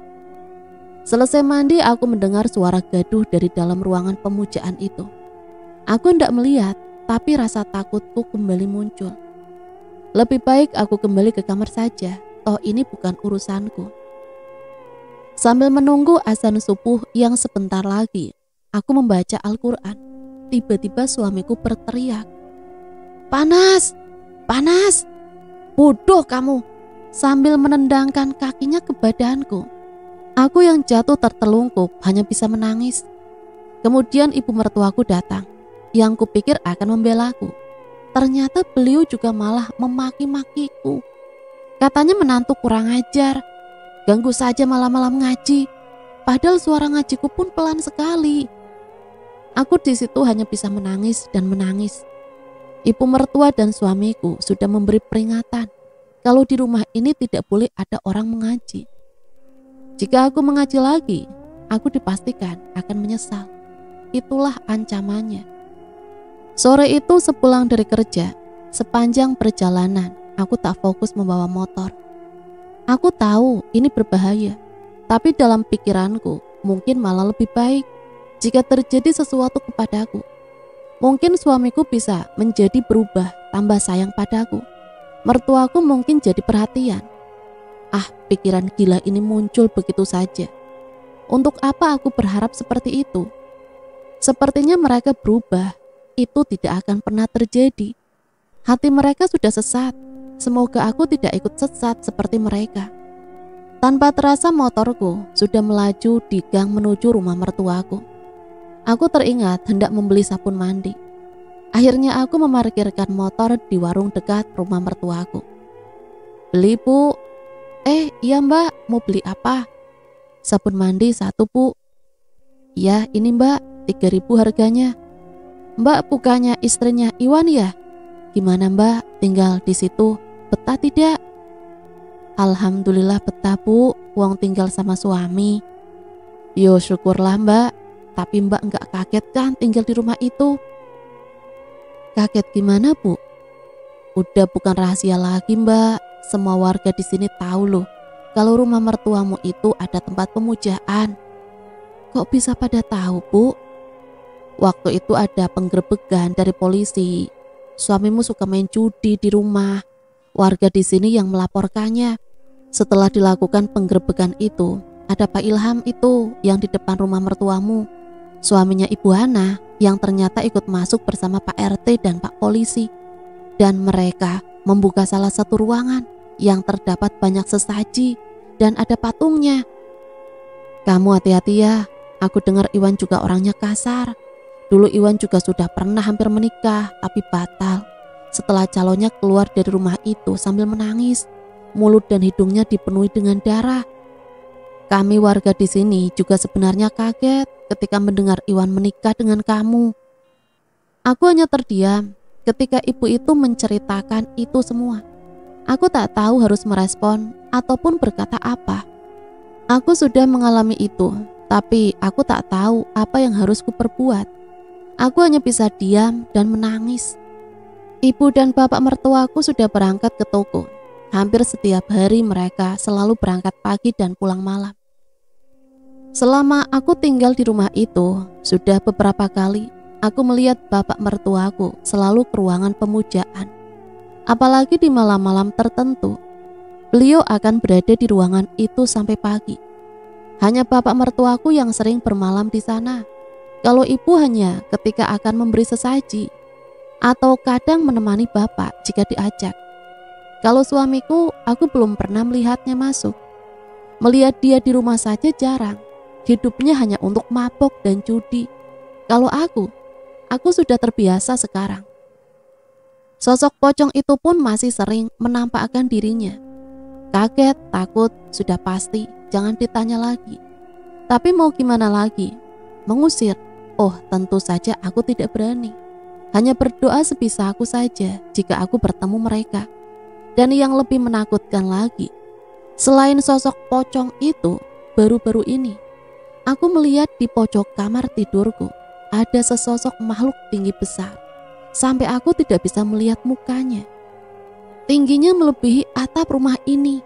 Selesai mandi, aku mendengar suara gaduh dari dalam ruangan pemujaan itu. Aku hendak melihat, tapi rasa takutku kembali muncul. Lebih baik aku kembali ke kamar saja, toh ini bukan urusanku. Sambil menunggu azan subuh yang sebentar lagi, aku membaca Al-Quran. tiba-tiba suamiku berteriak, "Panas! Panas! Bodoh kamu!" sambil menendangkan kakinya ke badanku. Aku yang jatuh tertelungkup hanya bisa menangis. Kemudian ibu mertuaku datang, yang kupikir akan membelaku. Ternyata beliau juga malah memaki-makiku. Katanya menantu kurang ajar, ganggu saja malam-malam ngaji. Padahal suara ngajiku pun pelan sekali. Aku di situ hanya bisa menangis dan menangis. Ibu mertua dan suamiku sudah memberi peringatan kalau di rumah ini tidak boleh ada orang mengaji. Jika aku mengaji lagi, aku dipastikan akan menyesal. Itulah ancamannya. Sore itu sepulang dari kerja, sepanjang perjalanan aku tak fokus membawa motor. Aku tahu ini berbahaya, tapi dalam pikiranku mungkin malah lebih baik jika terjadi sesuatu kepadaku. Mungkin suamiku bisa menjadi berubah, tambah sayang padaku. Mertuaku mungkin jadi perhatian. Pikiran gila ini muncul begitu saja. Untuk apa aku berharap seperti itu? Sepertinya mereka berubah. Itu tidak akan pernah terjadi. Hati mereka sudah sesat. Semoga aku tidak ikut sesat seperti mereka. Tanpa terasa motorku sudah melaju di gang menuju rumah mertuaku. Aku teringat hendak membeli sabun mandi. Akhirnya aku memarkirkan motor di warung dekat rumah mertuaku. "Beli, Bu." Iya Mbak, mau beli apa?" "Sabun mandi 1 Bu." "Ya ini Mbak, 3.000 harganya." "Mbak bukannya istrinya Iwan ya? Gimana Mbak, tinggal di situ, betah tidak?" "Alhamdulillah betah Bu, uang tinggal sama suami." "Yo syukurlah Mbak, tapi Mbak nggak kaget kan tinggal di rumah itu?" "Kaget gimana Bu?" "Udah bukan rahasia lagi Mbak. Semua warga di sini tahu loh kalau rumah mertuamu itu ada tempat pemujaan." "Kok bisa pada tahu Bu?" "Waktu itu ada penggerebekan dari polisi. Suamimu suka main judi di rumah. Warga di sini yang melaporkannya. Setelah dilakukan penggerebekan itu, ada Pak Ilham itu yang di depan rumah mertuamu, suaminya Ibu Hana, yang ternyata ikut masuk bersama Pak RT dan Pak Polisi. Dan mereka membuka salah satu ruangan yang terdapat banyak sesaji dan ada patungnya. Kamu hati-hati ya, aku dengar Iwan juga orangnya kasar. Dulu Iwan juga sudah pernah hampir menikah, tapi batal. Setelah calonnya keluar dari rumah itu sambil menangis, mulut dan hidungnya dipenuhi dengan darah. Kami warga di sini juga sebenarnya kaget ketika mendengar Iwan menikah dengan kamu." Aku hanya terdiam ketika ibu itu menceritakan itu semua. Aku tak tahu harus merespon ataupun berkata apa. Aku sudah mengalami itu, tapi aku tak tahu apa yang harus kuperbuat. Aku hanya bisa diam dan menangis. Ibu dan bapak mertuaku sudah berangkat ke toko. Hampir setiap hari mereka selalu berangkat pagi dan pulang malam. Selama aku tinggal di rumah itu, sudah beberapa kali aku melihat bapak mertuaku selalu ke ruangan pemujaan. Apalagi di malam-malam tertentu, beliau akan berada di ruangan itu sampai pagi. Hanya bapak mertuaku yang sering bermalam di sana. Kalau ibu hanya ketika akan memberi sesaji, atau kadang menemani bapak jika diajak. Kalau suamiku, aku belum pernah melihatnya masuk. Melihat dia di rumah saja jarang. Hidupnya hanya untuk mabok dan judi. Kalau aku sudah terbiasa sekarang. Sosok pocong itu pun masih sering menampakkan dirinya. Kaget, takut, sudah pasti, jangan ditanya lagi. Tapi mau gimana lagi? Mengusir? Oh, tentu saja aku tidak berani. Hanya berdoa sebisa aku saja jika aku bertemu mereka. Dan yang lebih menakutkan lagi, selain sosok pocong itu, baru-baru ini, aku melihat di pojok kamar tidurku ada sesosok makhluk tinggi besar. Sampai aku tidak bisa melihat mukanya. Tingginya melebihi atap rumah ini.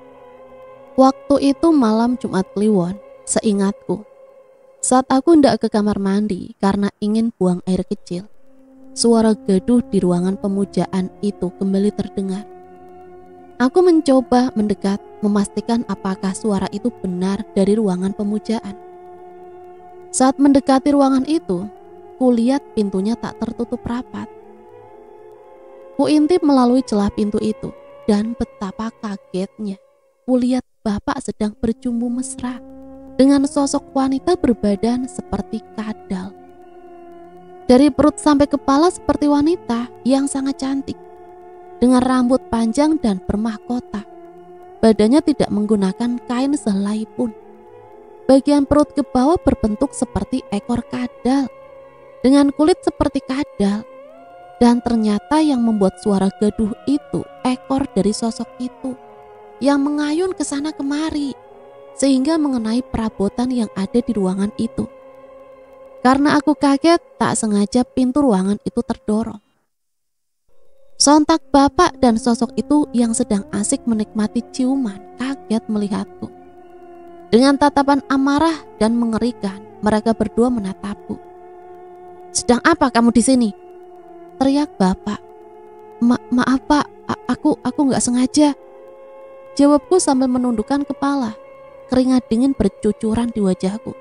Waktu itu malam Jumat Kliwon, seingatku. Saat aku hendak ke kamar mandi karena ingin buang air kecil, suara gaduh di ruangan pemujaan itu kembali terdengar. Aku mencoba mendekat, memastikan apakah suara itu benar dari ruangan pemujaan. Saat mendekati ruangan itu, kulihat pintunya tak tertutup rapat. Kuintip melalui celah pintu itu, dan betapa kagetnya kulihat bapak sedang berjumbu mesra dengan sosok wanita berbadan seperti kadal. Dari perut sampai kepala seperti wanita yang sangat cantik, dengan rambut panjang dan bermahkota. Badannya tidak menggunakan kain sehelai pun. Bagian perut ke bawah berbentuk seperti ekor kadal, dengan kulit seperti kadal. Dan ternyata yang membuat suara gaduh itu ekor dari sosok itu yang mengayun ke sana kemari sehingga mengenai perabotan yang ada di ruangan itu. Karena aku kaget, tak sengaja pintu ruangan itu terdorong. Sontak bapak dan sosok itu yang sedang asik menikmati ciuman kaget melihatku. Dengan tatapan amarah dan mengerikan, mereka berdua menatapku. "Sedang apa kamu di sini?" teriak bapak. Maaf pak, aku nggak sengaja," jawabku sambil menundukkan kepala. Keringat dingin bercucuran di wajahku.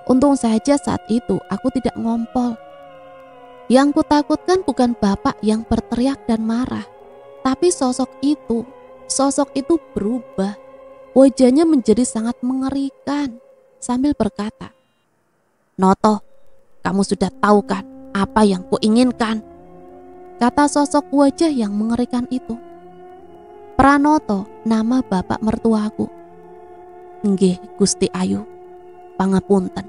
Untung saja saat itu aku tidak ngompol. Yang kutakutkan bukan bapak yang berteriak dan marah, tapi sosok itu. Sosok itu berubah. Wajahnya menjadi sangat mengerikan sambil berkata, "Noto, kamu sudah tahu kan apa yang kuinginkan?" kata sosok wajah yang mengerikan itu. Pranoto, nama bapak mertuaku. "Nggih, Gusti Ayu, pangapunten."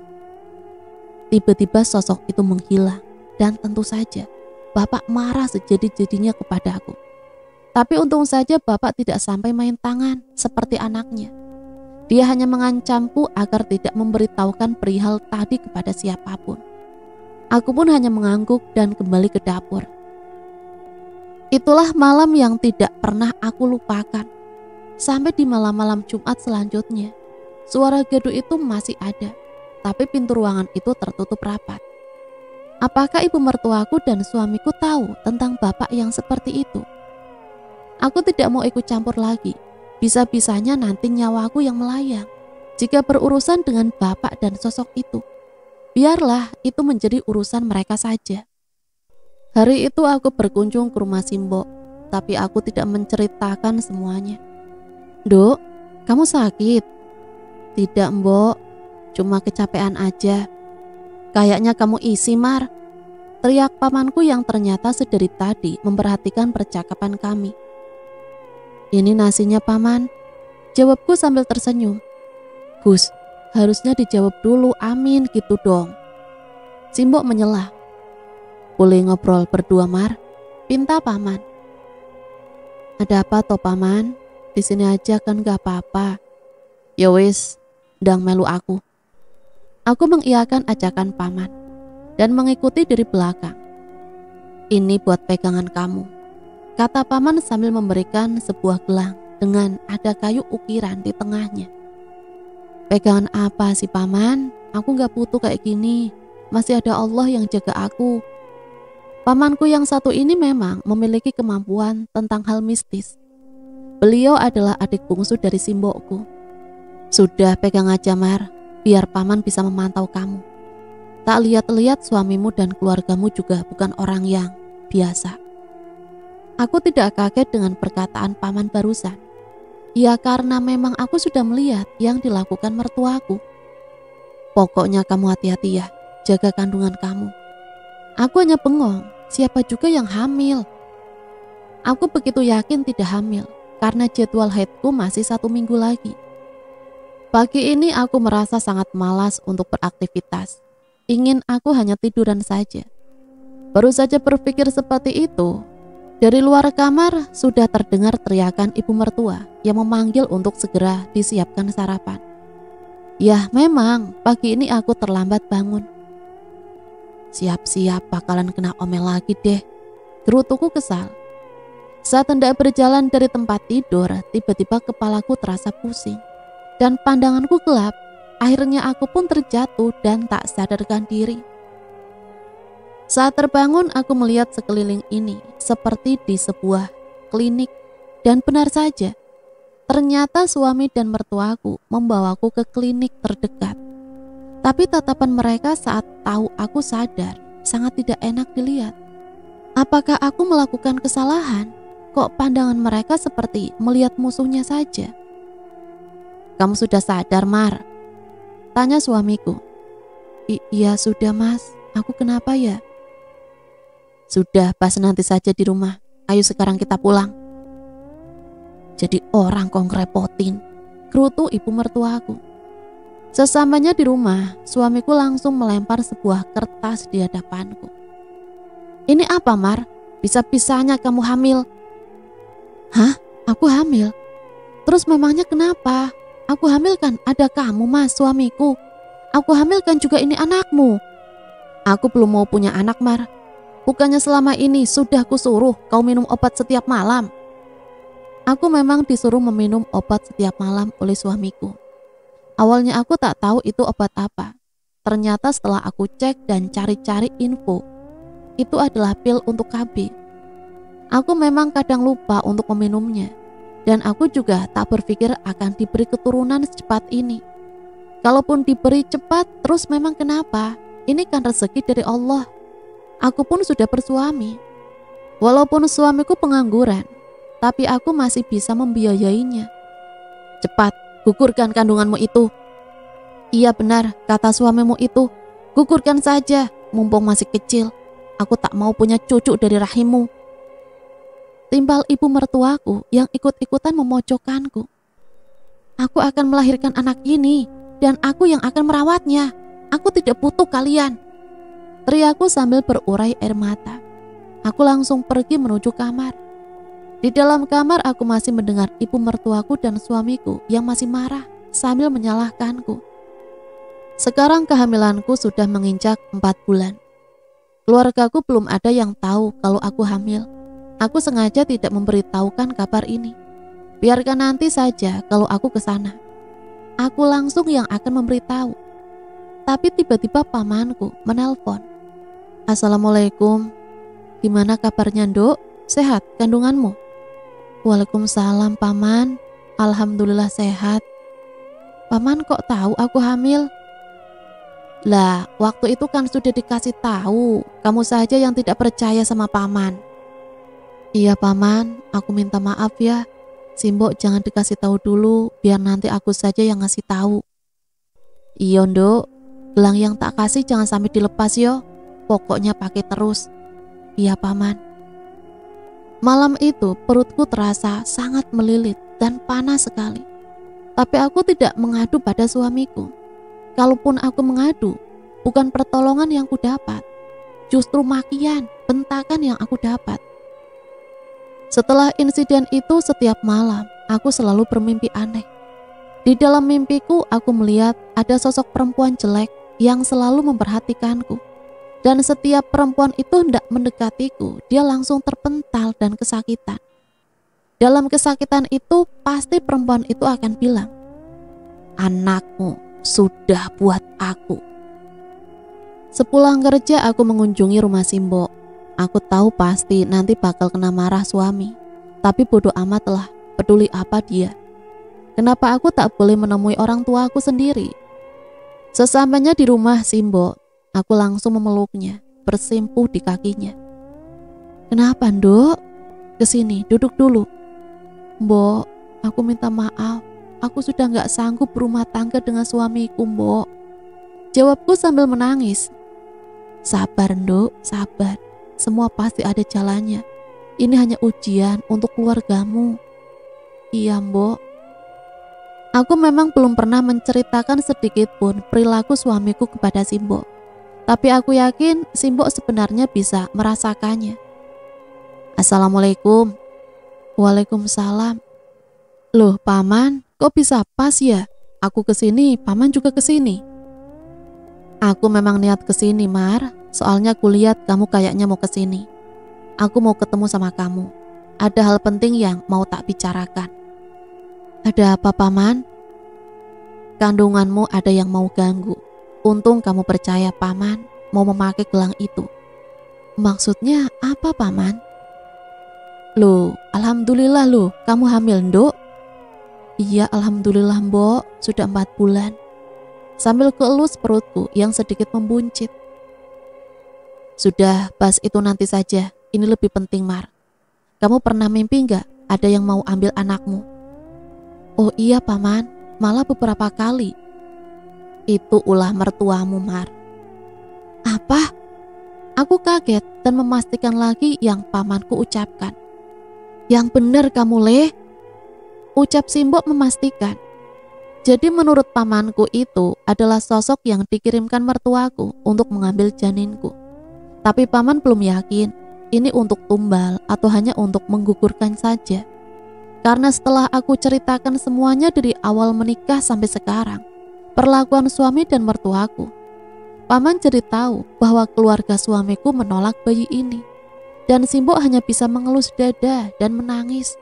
Tiba-tiba sosok itu menghilang dan tentu saja bapak marah sejadi-jadinya kepadaku. Tapi untung saja bapak tidak sampai main tangan seperti anaknya. Dia hanya mengancamku agar tidak memberitahukan perihal tadi kepada siapapun. Aku pun hanya mengangguk dan kembali ke dapur. Itulah malam yang tidak pernah aku lupakan. Sampai di malam-malam Jumat selanjutnya, suara gaduh itu masih ada, tapi pintu ruangan itu tertutup rapat. Apakah ibu mertuaku dan suamiku tahu tentang bapak yang seperti itu? Aku tidak mau ikut campur lagi. Bisa-bisanya nanti nyawaku yang melayang jika berurusan dengan bapak dan sosok itu. Biarlah itu menjadi urusan mereka saja. Hari itu aku berkunjung ke rumah Simbo, tapi aku tidak menceritakan semuanya. "Duk, kamu sakit?" "Tidak, Mbok, cuma kecapean aja." "Kayaknya kamu isi, Mar," teriak pamanku yang ternyata sedari tadi memperhatikan percakapan kami. "Ini nasinya, Paman," jawabku sambil tersenyum. "Gus, harusnya dijawab dulu amin gitu dong." Simbo menyela. "Boleh ngobrol berdua, Mar?" pinta paman. "Ada apa toh, Paman? Di sini aja kan gak apa-apa." "Ya wis, ndang melu aku." Aku mengiyakan ajakan paman dan mengikuti dari belakang. "Ini buat pegangan kamu," kata paman sambil memberikan sebuah gelang dengan ada kayu ukiran di tengahnya. "Pegangan apa sih, Paman? Aku gak butuh kayak gini. Masih ada Allah yang jaga aku." Pamanku yang satu ini memang memiliki kemampuan tentang hal mistis. Beliau adalah adik bungsu dari Simboku. "Sudah, pegang aja, Mar, biar paman bisa memantau kamu. Tak lihat-lihat suamimu dan keluargamu juga bukan orang yang biasa." Aku tidak kaget dengan perkataan paman barusan. Ya karena memang aku sudah melihat yang dilakukan mertuaku. "Pokoknya kamu hati-hati ya, jaga kandungan kamu." Aku hanya bengong, siapa juga yang hamil? Aku begitu yakin tidak hamil, karena jadwal haidku masih 1 minggu lagi. Pagi ini aku merasa sangat malas untuk beraktivitas. Ingin aku hanya tiduran saja. Baru saja berpikir seperti itu, dari luar kamar sudah terdengar teriakan ibu mertua yang memanggil untuk segera disiapkan sarapan. Ya memang, pagi ini aku terlambat bangun. Siap-siap bakalan kena omel lagi deh, gerutuku kesal. Saat hendak berjalan dari tempat tidur, tiba-tiba kepalaku terasa pusing dan pandanganku gelap. Akhirnya aku pun terjatuh dan tak sadarkan diri. Saat terbangun, aku melihat sekeliling ini seperti di sebuah klinik, dan benar saja, ternyata suami dan mertuaku membawaku ke klinik terdekat. Tapi tatapan mereka saat tahu aku sadar sangat tidak enak dilihat. Apakah aku melakukan kesalahan? Kok pandangan mereka seperti melihat musuhnya saja? Kamu sudah sadar, Mar? Tanya suamiku. Iya sudah, Mas. Aku kenapa ya? Sudah, bahas nanti saja di rumah. Ayo sekarang kita pulang. Jadi orang kok ngerepotin, gerutu ibu mertuaku. Sesamanya di rumah, suamiku langsung melempar sebuah kertas di hadapanku. Ini apa, Mar? Bisa-bisanya kamu hamil. Hah? Aku hamil? Terus memangnya kenapa? Aku hamil kan ada kamu, Mas, suamiku. Aku hamil kan juga ini anakmu. Aku belum mau punya anak, Mar. Bukannya selama ini sudah kusuruh kau minum obat setiap malam. Aku memang disuruh meminum obat setiap malam oleh suamiku. Awalnya aku tak tahu itu obat apa. Ternyata setelah aku cek dan cari-cari info, itu adalah pil untuk KB. Aku memang kadang lupa untuk meminumnya, dan aku juga tak berpikir akan diberi keturunan secepat ini. Kalaupun diberi cepat, terus memang kenapa? Ini kan rezeki dari Allah. Aku pun sudah bersuami. Walaupun suamiku pengangguran, tapi aku masih bisa membiayainya. Cepat, gugurkan kandunganmu itu. Iya benar, kata suamimu itu. Gugurkan saja, mumpung masih kecil. Aku tak mau punya cucu dari rahimmu. Timbal ibu mertuaku yang ikut-ikutan memojokkanku. Aku akan melahirkan anak ini dan aku yang akan merawatnya. Aku tidak butuh kalian. Teriakku sambil berurai air mata. Aku langsung pergi menuju kamar. Di dalam kamar aku masih mendengar ibu mertuaku dan suamiku yang masih marah sambil menyalahkanku. Sekarang kehamilanku sudah menginjak 4 bulan. Keluargaku belum ada yang tahu kalau aku hamil. Aku sengaja tidak memberitahukan kabar ini. Biarkan nanti saja kalau aku ke sana. Aku langsung yang akan memberitahu. Tapi tiba-tiba pamanku menelpon. Assalamualaikum. Gimana kabarnya, Nduk? Sehat kandunganmu? Waalaikumsalam, Paman. Alhamdulillah sehat. Paman kok tahu aku hamil? Lah, waktu itu kan sudah dikasih tahu. Kamu saja yang tidak percaya sama Paman. Iya, Paman, aku minta maaf ya. Simbok jangan dikasih tahu dulu, biar nanti aku saja yang ngasih tahu. Iya, Nduk. Gelang yang tak kasih jangan sampai dilepas yo. Pokoknya pakai terus. Iya, Paman. Malam itu perutku terasa sangat melilit dan panas sekali. Tapi aku tidak mengadu pada suamiku. Kalaupun aku mengadu, bukan pertolongan yang kudapat, justru makian, bentakan yang aku dapat. Setelah insiden itu setiap malam, aku selalu bermimpi aneh. Di dalam mimpiku aku melihat ada sosok perempuan jelek yang selalu memperhatikanku. Dan setiap perempuan itu hendak mendekatiku, dia langsung terpental dan kesakitan. Dalam kesakitan itu pasti perempuan itu akan bilang, anakmu sudah buat aku. Sepulang kerja aku mengunjungi rumah Simbok. Aku tahu pasti nanti bakal kena marah suami. Tapi bodoh amat lah, peduli apa dia. Kenapa aku tak boleh menemui orang tua aku sendiri? Sesampainya di rumah Simbok, aku langsung memeluknya, bersimpuh di kakinya. Kenapa, Nduk? Kesini, duduk dulu. Mbok, aku minta maaf. Aku sudah gak sanggup berumah tangga dengan suamiku, Mbok. Jawabku sambil menangis. Sabar, Nduk, sabar. Semua pasti ada jalannya. Ini hanya ujian untuk keluargamu. Iya, Mbok. Aku memang belum pernah menceritakan sedikit pun perilaku suamiku kepada Simbok. Tapi aku yakin Simbok sebenarnya bisa merasakannya. Assalamualaikum. Waalaikumsalam. Loh, Paman, kok bisa pas ya? Aku kesini, Paman juga kesini. Aku memang niat kesini, Mar. Soalnya kulihat kamu kayaknya mau kesini. Aku mau ketemu sama kamu. Ada hal penting yang mau tak bicarakan. Ada apa, Paman? Kandunganmu ada yang mau ganggu. Untung kamu percaya Paman mau memakai gelang itu. Maksudnya apa, Paman? Loh, alhamdulillah loh, kamu hamil, Nduk? Iya, alhamdulillah, Mbok, sudah 4 bulan. Sambil keelus perutku yang sedikit membuncit. Sudah, bahas itu nanti saja. Ini lebih penting, Mar. Kamu pernah mimpi nggak ada yang mau ambil anakmu? Oh iya, Paman. Malah beberapa kali. Itu ulah mertuamu, Mar. Apa? Aku kaget dan memastikan lagi yang pamanku ucapkan. Yang benar kamu, Le. Ucap Simbok memastikan. Jadi menurut pamanku itu adalah sosok yang dikirimkan mertuaku untuk mengambil janinku. Tapi paman belum yakin ini untuk tumbal atau hanya untuk menggugurkan saja. Karena setelah aku ceritakan semuanya dari awal menikah sampai sekarang, perlakuan suami dan mertuaku, paman jadi tahu bahwa keluarga suamiku menolak bayi ini. Dan Simbok hanya bisa mengelus dada dan menangis.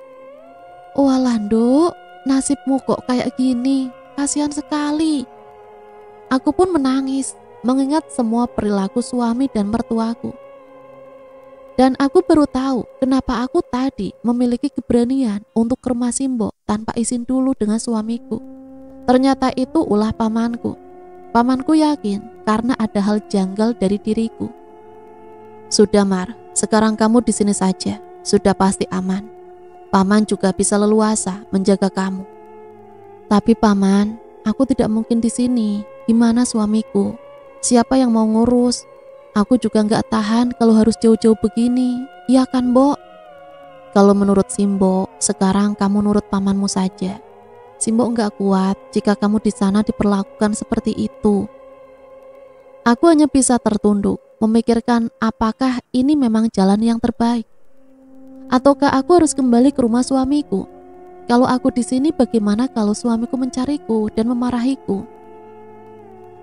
Walah, Nduk, nasibmu kok kayak gini, kasihan sekali. Aku pun menangis mengingat semua perilaku suami dan mertuaku. Dan aku baru tahu kenapa aku tadi memiliki keberanian untuk ke rumah Simbok tanpa izin dulu dengan suamiku. Ternyata itu ulah pamanku. Pamanku yakin karena ada hal janggal dari diriku. Sudah, Mar, sekarang kamu di sini saja. Sudah pasti aman. Paman juga bisa leluasa menjaga kamu. Tapi Paman, aku tidak mungkin di sini. Gimana suamiku? Siapa yang mau ngurus? Aku juga nggak tahan kalau harus jauh-jauh begini. Iya kan, Mbok? Kalau menurut Simbok, sekarang kamu nurut pamanmu saja. Simbok nggak kuat jika kamu di sana diperlakukan seperti itu. Aku hanya bisa tertunduk, memikirkan apakah ini memang jalan yang terbaik. Ataukah aku harus kembali ke rumah suamiku? Kalau aku di sini, bagaimana kalau suamiku mencariku dan memarahiku?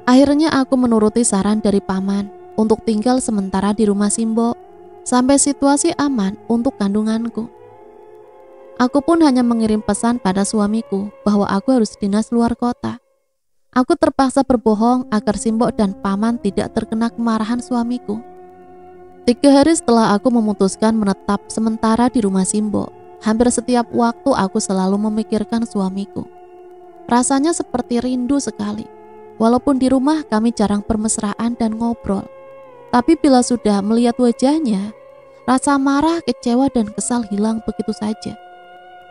Akhirnya aku menuruti saran dari paman untuk tinggal sementara di rumah Simbok sampai situasi aman untuk kandunganku. Aku pun hanya mengirim pesan pada suamiku bahwa aku harus dinas luar kota. Aku terpaksa berbohong agar Simbok dan paman tidak terkena kemarahan suamiku. 3 hari setelah aku memutuskan menetap sementara di rumah Simbok, hampir setiap waktu aku selalu memikirkan suamiku. Rasanya seperti rindu sekali. Walaupun di rumah kami jarang bermesraan dan ngobrol, tapi bila sudah melihat wajahnya, rasa marah, kecewa, dan kesal hilang begitu saja.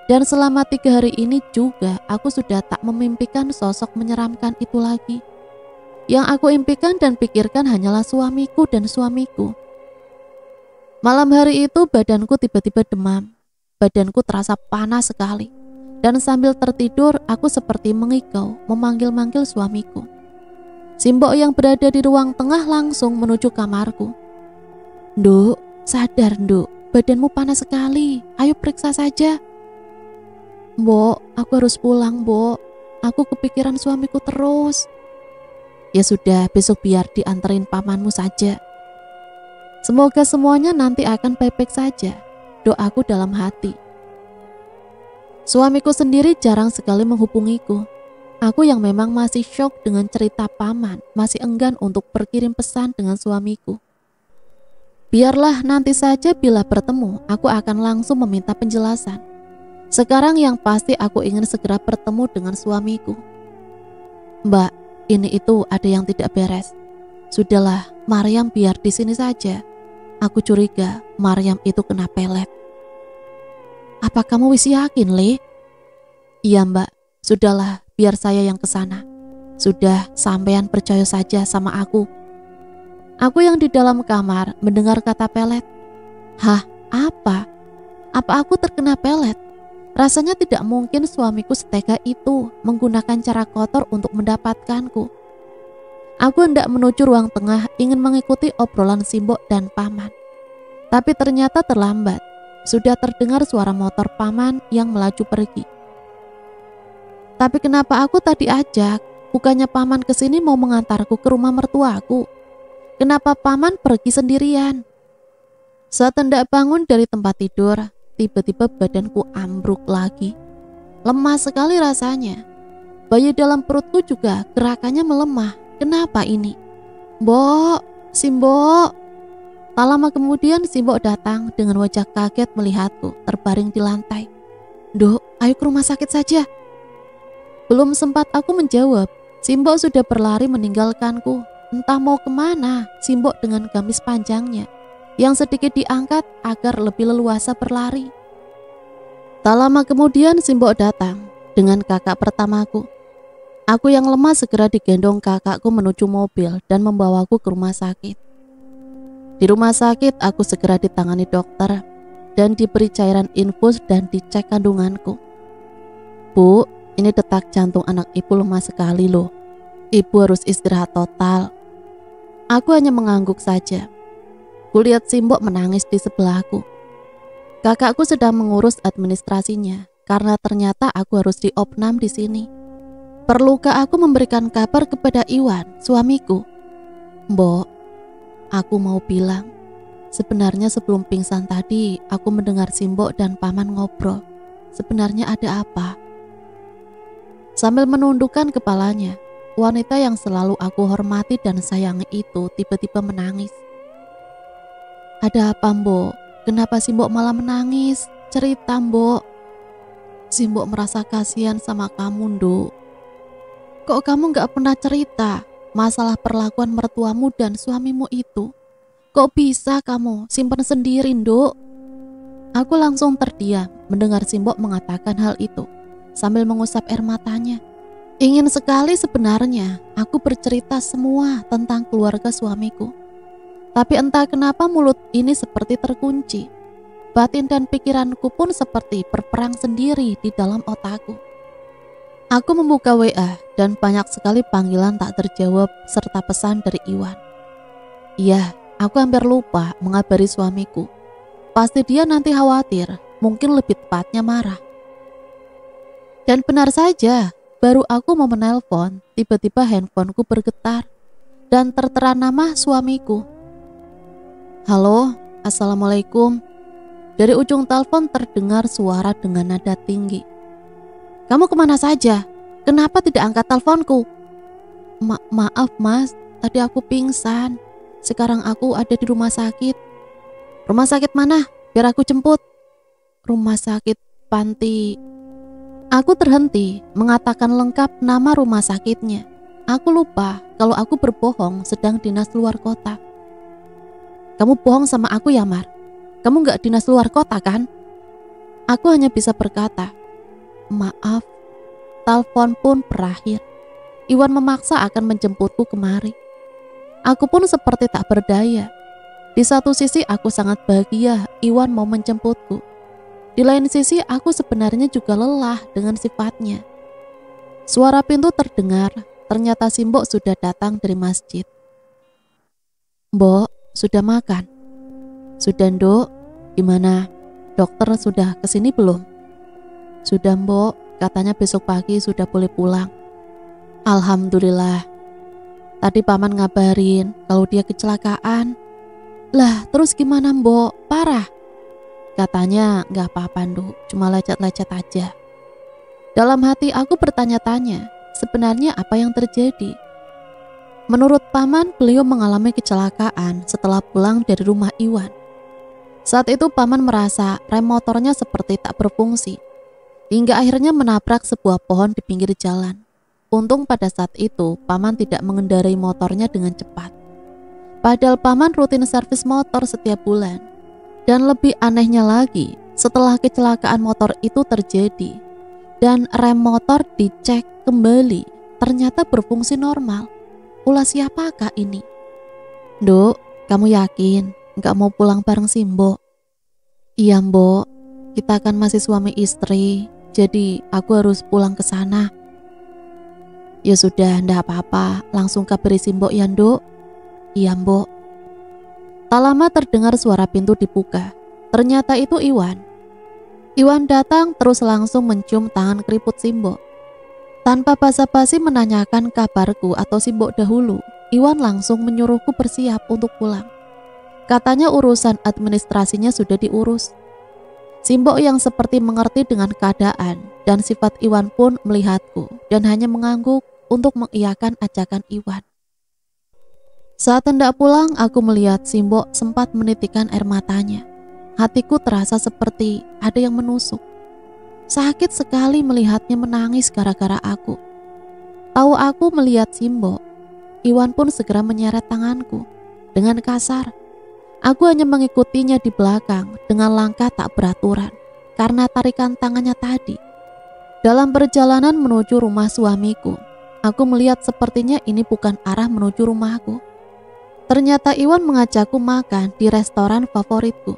Dan selama 3 hari ini juga aku sudah tak memimpikan sosok menyeramkan itu lagi. Yang aku impikan dan pikirkan hanyalah suamiku dan suamiku. Malam hari itu badanku tiba-tiba demam. Badanku terasa panas sekali. Dan sambil tertidur aku seperti mengigau memanggil-manggil suamiku. Simbok yang berada di ruang tengah langsung menuju kamarku. Nduk, sadar Nduk, badanmu panas sekali, ayo periksa saja. Mbok, aku harus pulang, Mbok. Aku kepikiran suamiku terus. Ya sudah, besok biar dianterin pamanmu saja. Semoga semuanya nanti akan baik-baik saja, doaku dalam hati. Suamiku sendiri jarang sekali menghubungiku. Aku yang memang masih syok dengan cerita paman, masih enggan untuk berkirim pesan dengan suamiku. Biarlah nanti saja bila bertemu, aku akan langsung meminta penjelasan. Sekarang yang pasti aku ingin segera bertemu dengan suamiku. Mbak, ini itu ada yang tidak beres. Sudahlah, Maryam biar di sini saja. Aku curiga Maryam itu kena pelet. Apa kamu wis yakin, Le? Iya, Mbak. Sudahlah, biar saya yang ke sana. Sudah, sampean percaya saja sama aku. Aku yang di dalam kamar mendengar kata pelet. Hah, apa? Apa aku terkena pelet? Rasanya tidak mungkin suamiku setega itu menggunakan cara kotor untuk mendapatkanku. Aku hendak menuju ruang tengah ingin mengikuti obrolan Simbok dan paman. Tapi ternyata terlambat. Sudah terdengar suara motor paman yang melaju pergi. Tapi kenapa aku tadi ajak? Bukannya paman kesini mau mengantarku ke rumah mertuaku. Kenapa paman pergi sendirian? Saat hendak bangun dari tempat tidur, tiba-tiba badanku ambruk lagi. Lemah sekali rasanya. Bayi dalam perutku juga gerakannya melemah. Kenapa ini? Mbok, Simbok. Tak lama kemudian Simbok datang dengan wajah kaget melihatku terbaring di lantai. Dok, ayo ke rumah sakit saja. Belum sempat aku menjawab, Simbok sudah berlari meninggalkanku Entah mau kemana, Simbok dengan gamis panjangnya yang sedikit diangkat agar lebih leluasa berlari. Tak lama kemudian Simbok datang dengan kakak pertamaku. Aku yang lemah segera digendong kakakku menuju mobil dan membawaku ke rumah sakit. Di rumah sakit aku segera ditangani dokter dan diberi cairan infus dan dicek kandunganku. Bu, ini detak jantung anak ibu lemah sekali loh. Ibu harus istirahat total. Aku hanya mengangguk saja. Kulihat Simbok menangis di sebelahku. Kakakku sedang mengurus administrasinya karena ternyata aku harus diopnam di sini. Perlukah aku memberikan kabar kepada Iwan, suamiku? Mbok, aku mau bilang, sebenarnya sebelum pingsan tadi aku mendengar Simbok dan Paman ngobrol. Sebenarnya ada apa? Sambil menundukkan kepalanya, wanita yang selalu aku hormati dan sayangi itu tiba-tiba menangis. Ada apa, Mbok? Kenapa Simbok malah menangis? Cerita, Mbok. Simbok merasa kasihan sama kamu, Nduk. Kok kamu gak pernah cerita masalah perlakuan mertuamu dan suamimu itu? Kok bisa kamu simpan sendiri, Nduk? Aku langsung terdiam mendengar Simbok mengatakan hal itu sambil mengusap air matanya. Ingin sekali sebenarnya aku bercerita semua tentang keluarga suamiku. Tapi entah kenapa mulut ini seperti terkunci. Batin dan pikiranku pun seperti berperang sendiri di dalam otakku. Aku membuka WA dan banyak sekali panggilan tak terjawab serta pesan dari Iwan. Iya, aku hampir lupa mengabari suamiku. Pasti dia nanti khawatir, mungkin lebih tepatnya marah. Dan benar saja, baru aku mau menelpon, tiba-tiba handphoneku bergetar dan tertera nama suamiku. Halo, assalamualaikum. Dari ujung telepon terdengar suara dengan nada tinggi. Kamu kemana saja? Kenapa tidak angkat teleponku? Maaf mas, tadi aku pingsan. Sekarang aku ada di rumah sakit. Rumah sakit mana? Biar aku jemput. Rumah sakit panti. Aku terhenti mengatakan lengkap nama rumah sakitnya. Aku lupa kalau aku berbohong sedang dinas luar kota. Kamu bohong sama aku ya, Mar? Kamu gak dinas luar kota kan? Aku hanya bisa berkata, maaf. Telepon pun berakhir. Iwan memaksa akan menjemputku kemari. Aku pun seperti tak berdaya. Di satu sisi aku sangat bahagia Iwan mau menjemputku. Di lain sisi aku sebenarnya juga lelah dengan sifatnya. Suara pintu terdengar, ternyata Simbok sudah datang dari masjid. Mbok, sudah makan? Sudah, Nduk. Gimana? Dokter sudah kesini belum? Sudah, Mbok. Katanya besok pagi sudah boleh pulang. Alhamdulillah. Tadi Paman ngabarin kalau dia kecelakaan. Lah, terus gimana, Mbok? Parah? Katanya gak apa-apa, Nduk, cuma lecet-lecet aja. Dalam hati aku bertanya-tanya, sebenarnya apa yang terjadi? Menurut Paman, beliau mengalami kecelakaan setelah pulang dari rumah Iwan. Saat itu Paman merasa rem motornya seperti tak berfungsi, hingga akhirnya menabrak sebuah pohon di pinggir jalan. Untung pada saat itu Paman tidak mengendarai motornya dengan cepat. Padahal Paman rutin servis motor setiap bulan. Dan lebih anehnya lagi, setelah kecelakaan motor itu terjadi dan rem motor dicek kembali, ternyata berfungsi normal. Ulah siapakah ini? Nduk, kamu yakin gak mau pulang bareng Simbok? Iya, Mbok, kita kan masih suami istri, jadi aku harus pulang ke sana. Ya sudah, ndak apa-apa, langsung kabari Simbok ya, Nduk. Iya, Mbok. Tak lama terdengar suara pintu dibuka. Ternyata itu Iwan. Iwan datang terus langsung mencium tangan keriput Simbok. Tanpa basa-basi menanyakan kabarku atau Simbok dahulu, Iwan langsung menyuruhku bersiap untuk pulang. Katanya urusan administrasinya sudah diurus. Simbok yang seperti mengerti dengan keadaan dan sifat Iwan pun melihatku dan hanya mengangguk untuk mengiyakan ajakan Iwan. Saat hendak pulang, aku melihat Simbok sempat menitikkan air matanya. Hatiku terasa seperti ada yang menusuk. Sakit sekali melihatnya menangis gara-gara aku. Tahu aku melihat Simbok, Iwan pun segera menyeret tanganku dengan kasar. Aku hanya mengikutinya di belakang dengan langkah tak beraturan karena tarikan tangannya tadi. Dalam perjalanan menuju rumah suamiku, aku melihat sepertinya ini bukan arah menuju rumahku. Ternyata Iwan mengajakku makan di restoran favoritku.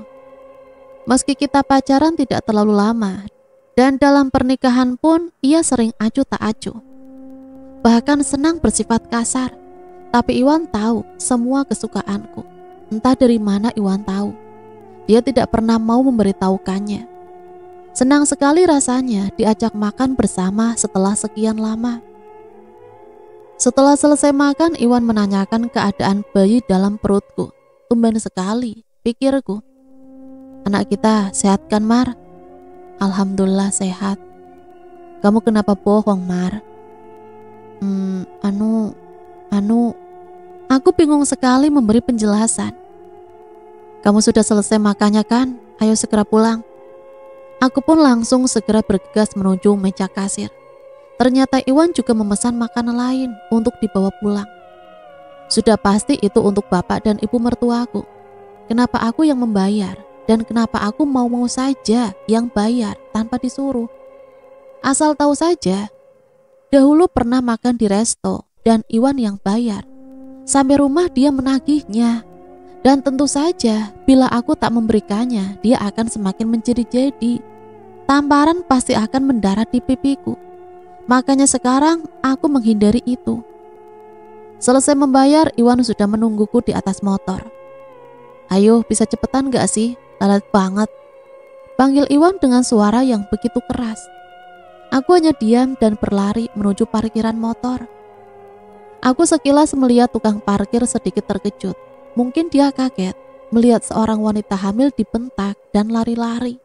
Meski kita pacaran tidak terlalu lama, dan dalam pernikahan pun ia sering acuh tak acuh. Bahkan senang bersifat kasar, tapi Iwan tahu semua kesukaanku. Entah dari mana Iwan tahu. Dia tidak pernah mau memberitahukannya. Senang sekali rasanya diajak makan bersama setelah sekian lama. Setelah selesai makan, Iwan menanyakan keadaan bayi dalam perutku. Tumben sekali, pikirku. Anak kita sehat kan, Mar? Alhamdulillah sehat. Kamu kenapa bohong, Mar? Aku bingung sekali memberi penjelasan. Kamu sudah selesai makannya kan? Ayo segera pulang. Aku pun langsung segera bergegas menuju meja kasir. Ternyata Iwan juga memesan makanan lain untuk dibawa pulang. Sudah pasti itu untuk bapak dan ibu mertuaku. Kenapa aku yang membayar? Dan kenapa aku mau-mau saja yang bayar tanpa disuruh? Asal tahu saja, dahulu pernah makan di resto dan Iwan yang bayar. Sampai rumah dia menagihnya. Dan tentu saja bila aku tak memberikannya, dia akan semakin menjadi-jadi. Tamparan pasti akan mendarat di pipiku. Makanya sekarang aku menghindari itu. Selesai membayar, Iwan sudah menungguku di atas motor. Ayo, bisa cepetan gak sih? Lalat banget. Panggil Iwan dengan suara yang begitu keras. Aku hanya diam dan berlari menuju parkiran motor. Aku sekilas melihat tukang parkir sedikit terkejut. Mungkin dia kaget melihat seorang wanita hamil dibentak dan lari-lari.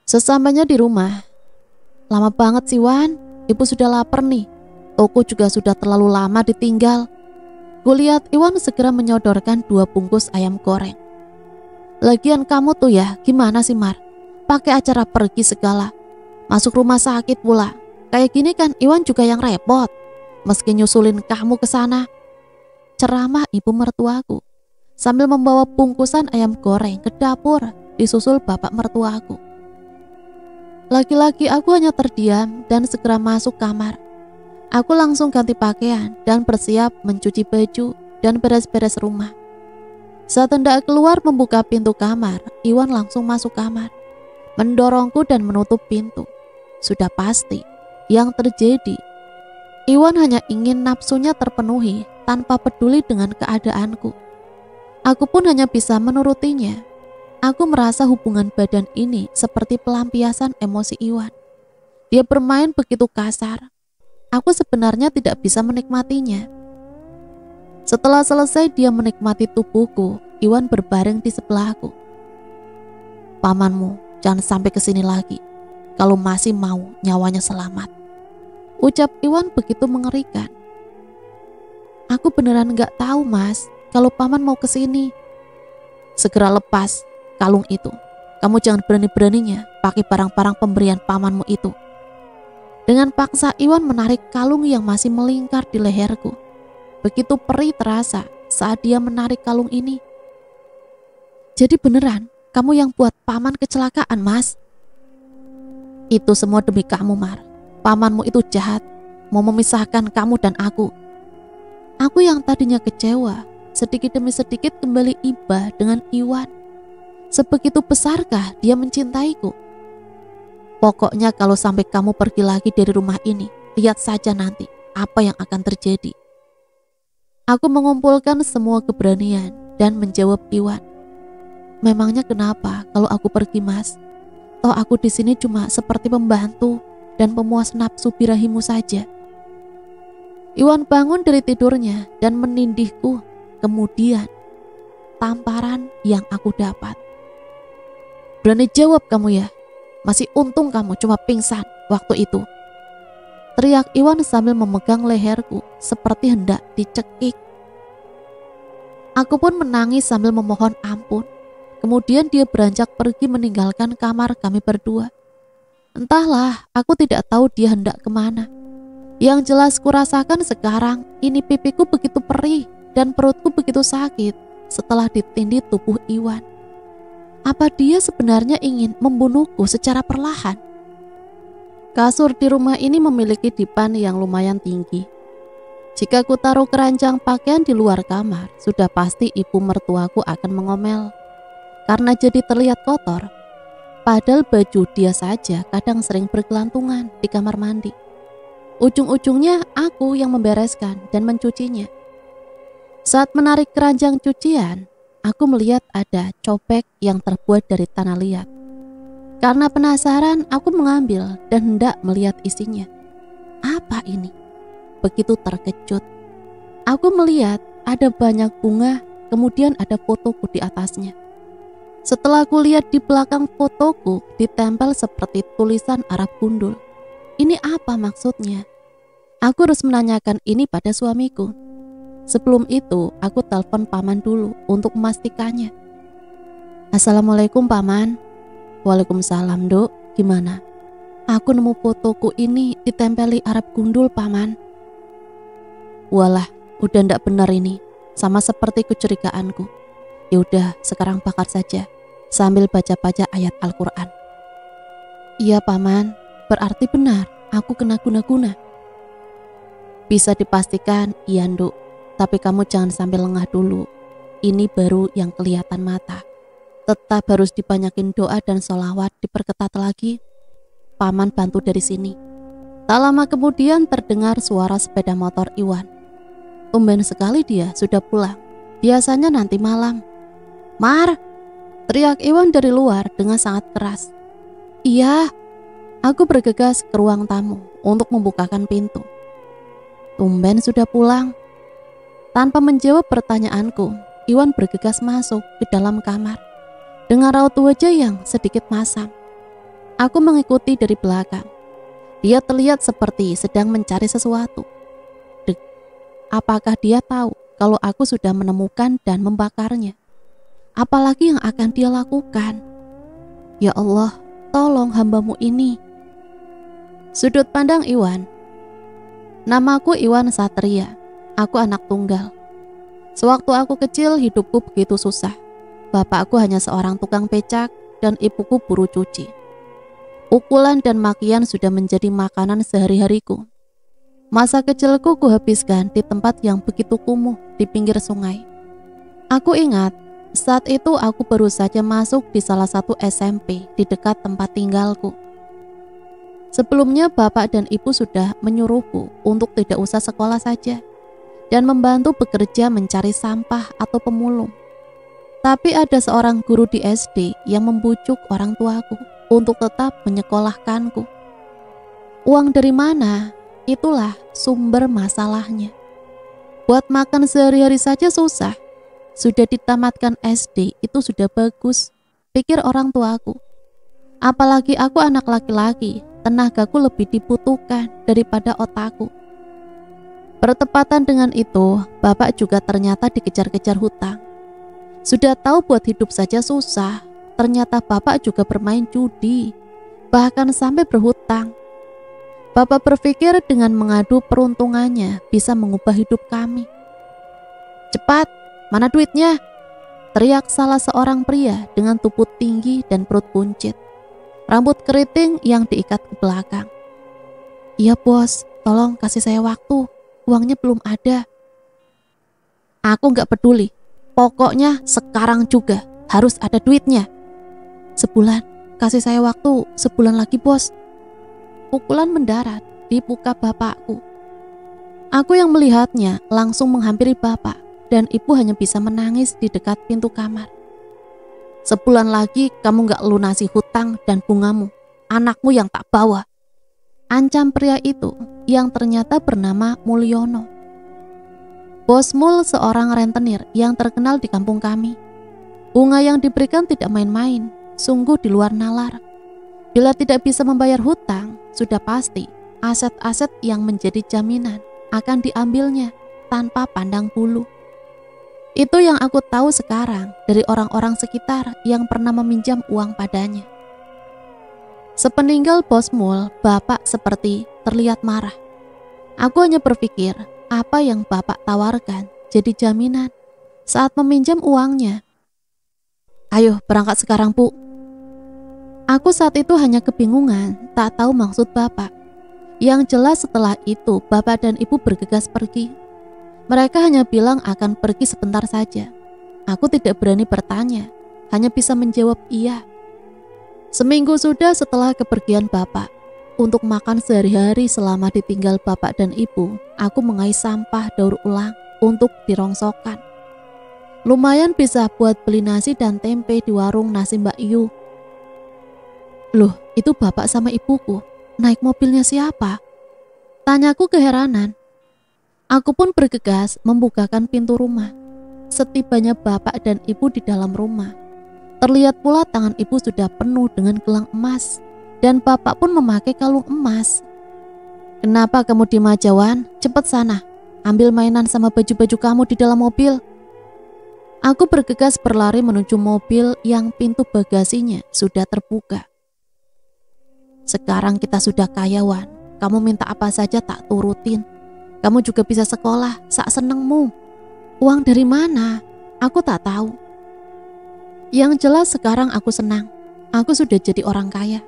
Sesampainya di rumah, lama banget sih Wan, ibu sudah lapar nih. Toko juga sudah terlalu lama ditinggal. Kulihat Iwan segera menyodorkan 2 bungkus ayam goreng. Lagian kamu tuh ya, gimana sih Mar? Pakai acara pergi segala. Masuk rumah sakit pula. Kayak gini kan Iwan juga yang repot. Meski nyusulin kamu ke sana. Ceramah ibu mertuaku sambil membawa bungkusan ayam goreng ke dapur disusul bapak mertuaku. Lagi-lagi aku hanya terdiam dan segera masuk kamar. Aku langsung ganti pakaian dan bersiap mencuci baju dan beres-beres rumah. Saat hendak keluar membuka pintu kamar, Iwan langsung masuk kamar, mendorongku dan menutup pintu. Sudah pasti yang terjadi, Iwan hanya ingin nafsunya terpenuhi tanpa peduli dengan keadaanku. Aku pun hanya bisa menurutinya. Aku merasa hubungan badan ini seperti pelampiasan emosi Iwan. Dia bermain begitu kasar. Aku sebenarnya tidak bisa menikmatinya. Setelah selesai dia menikmati tubuhku, Iwan berbaring di sebelahku. Pamanmu jangan sampai kesini lagi kalau masih mau nyawanya selamat. Ucap Iwan begitu mengerikan. Aku beneran gak tahu mas kalau paman mau kesini. Segera lepas kalung itu. Kamu jangan berani-beraninya pakai barang-barang pemberian pamanmu itu. Dengan paksa Iwan menarik kalung yang masih melingkar di leherku. Begitu perih terasa saat dia menarik kalung ini. Jadi beneran kamu yang buat paman kecelakaan mas? Itu semua demi kamu Mar. Pamanmu itu jahat, mau memisahkan kamu dan aku. Aku yang tadinya kecewa, sedikit demi sedikit kembali iba dengan Iwan. Sebegitu besarkah dia mencintaiku? Pokoknya kalau sampai kamu pergi lagi dari rumah ini, lihat saja nanti apa yang akan terjadi. Aku mengumpulkan semua keberanian dan menjawab Iwan. Memangnya kenapa kalau aku pergi mas? Toh aku di sini cuma seperti pembantu dan pemuas nafsu birahimu saja. Iwan bangun dari tidurnya dan menindihku. Kemudian tamparan yang aku dapat. Berani jawab kamu ya? Masih untung kamu cuma pingsan waktu itu. Teriak Iwan sambil memegang leherku seperti hendak dicekik. Aku pun menangis sambil memohon ampun. Kemudian dia beranjak pergi meninggalkan kamar kami berdua. Entahlah, aku tidak tahu dia hendak kemana. Yang jelas kurasakan sekarang ini pipiku begitu perih dan perutku begitu sakit setelah ditindih tubuh Iwan. Apa dia sebenarnya ingin membunuhku secara perlahan? Kasur di rumah ini memiliki dipan yang lumayan tinggi. Jika ku taruh keranjang pakaian di luar kamar, sudah pasti ibu mertuaku akan mengomel karena jadi terlihat kotor. Padahal baju dia saja kadang sering bergelantungan di kamar mandi. Ujung-ujungnya aku yang membereskan dan mencucinya. Saat menarik keranjang cucian, aku melihat ada cobek yang terbuat dari tanah liat. Karena penasaran, aku mengambil dan hendak melihat isinya. Apa ini? Begitu terkejut. Aku melihat ada banyak bunga, kemudian ada fotoku di atasnya. Setelah aku lihat di belakang fotoku ditempel seperti tulisan Arab gundul. Ini apa maksudnya? Aku harus menanyakan ini pada suamiku. Sebelum itu, aku telepon paman dulu untuk memastikannya. Assalamualaikum paman. Waalaikumsalam dok, gimana? Aku nemu fotoku ini ditempeli Arab gundul paman. Walah, udah ndak benar ini, sama seperti kecurigaanku. Yaudah, sekarang bakar saja, sambil baca-baca ayat Al-Quran. Iya paman, berarti benar, aku kena guna-guna. Bisa dipastikan, iya nduk, tapi kamu jangan sampai lengah dulu. Ini baru yang kelihatan mata. Tetap harus dibanyakin doa dan sholawat, diperketat lagi. Paman bantu dari sini. Tak lama kemudian terdengar suara sepeda motor Iwan. Tumben sekali dia sudah pulang. Biasanya nanti malam. Mar! Teriak Iwan dari luar dengan sangat keras. Iya. Aku bergegas ke ruang tamu untuk membukakan pintu. Tumben sudah pulang. Tanpa menjawab pertanyaanku, Iwan bergegas masuk ke dalam kamar dengan raut wajah yang sedikit masam. Aku mengikuti dari belakang. Dia terlihat seperti sedang mencari sesuatu. Dek, apakah dia tahu kalau aku sudah menemukan dan membakarnya? Apalagi yang akan dia lakukan? Ya Allah, tolong hambamu ini. Sudut pandang Iwan. Namaku Iwan Satria. Aku anak tunggal. Sewaktu aku kecil, hidupku begitu susah. Bapakku hanya seorang tukang becak dan ibuku buruh cuci. Pukulan dan makian sudah menjadi makanan sehari-hariku. Masa kecilku kuhabiskan di tempat yang begitu kumuh di pinggir sungai. Aku ingat, saat itu aku baru saja masuk di salah satu SMP di dekat tempat tinggalku. Sebelumnya bapak dan ibu sudah menyuruhku untuk tidak usah sekolah saja dan membantu bekerja mencari sampah atau pemulung. Tapi ada seorang guru di SD yang membujuk orang tuaku untuk tetap menyekolahkanku. Uang dari mana? Itulah sumber masalahnya. Buat makan sehari-hari saja susah. Sudah ditamatkan SD itu sudah bagus, pikir orang tuaku. Apalagi aku anak laki-laki, tenagaku lebih dibutuhkan daripada otakku. Bertepatan dengan itu, bapak juga ternyata dikejar-kejar hutang. Sudah tahu buat hidup saja susah, ternyata bapak juga bermain judi, bahkan sampai berhutang. Bapak berpikir dengan mengadu peruntungannya bisa mengubah hidup kami. Cepat, mana duitnya? Teriak salah seorang pria dengan tubuh tinggi dan perut buncit. Rambut keriting yang diikat ke belakang. Iya bos, tolong kasih saya waktu, uangnya belum ada. Aku gak peduli, pokoknya sekarang juga harus ada duitnya. Sebulan, kasih saya waktu sebulan lagi bos. Pukulan mendarat di muka bapakku. Aku yang melihatnya langsung menghampiri bapak dan ibu hanya bisa menangis di dekat pintu kamar. Sebulan lagi kamu gak lunasi hutang dan bungamu, anakmu yang tak bawa. Ancam pria itu yang ternyata bernama Mulyono. Bos Mul seorang rentenir yang terkenal di kampung kami. Bunga yang diberikan tidak main-main, sungguh di luar nalar. Bila tidak bisa membayar hutang, sudah pasti aset-aset yang menjadi jaminan akan diambilnya tanpa pandang bulu. Itu yang aku tahu sekarang dari orang-orang sekitar yang pernah meminjam uang padanya. Sepeninggal Bos Mul, bapak seperti terlihat marah. Aku hanya berpikir apa yang bapak tawarkan jadi jaminan saat meminjam uangnya. Ayo berangkat sekarang, Bu. Aku saat itu hanya kebingungan, tak tahu maksud bapak. Yang jelas setelah itu bapak dan ibu bergegas pergi. Mereka hanya bilang akan pergi sebentar saja. Aku tidak berani bertanya, hanya bisa menjawab iya. Seminggu sudah setelah kepergian bapak. Untuk makan sehari-hari selama ditinggal bapak dan ibu, aku mengais sampah daur ulang untuk dirongsokkan. Lumayan bisa buat beli nasi dan tempe di warung nasi Mbak Yu. Loh, itu bapak sama ibuku, naik mobilnya siapa? Tanyaku keheranan. Aku pun bergegas membukakan pintu rumah. Setibanya bapak dan ibu di dalam rumah, terlihat pula tangan ibu sudah penuh dengan gelang emas. Dan bapak pun memakai kalung emas. Kenapa kamu diem aja, Wan? Cepet sana, ambil mainan sama baju-baju kamu di dalam mobil. Aku bergegas berlari menuju mobil yang pintu bagasinya sudah terbuka. Sekarang kita sudah kaya, Wan. Kamu minta apa saja tak turutin. Kamu juga bisa sekolah, sak senengmu. Uang dari mana? Aku tak tahu. Yang jelas sekarang aku senang. Aku sudah jadi orang kaya.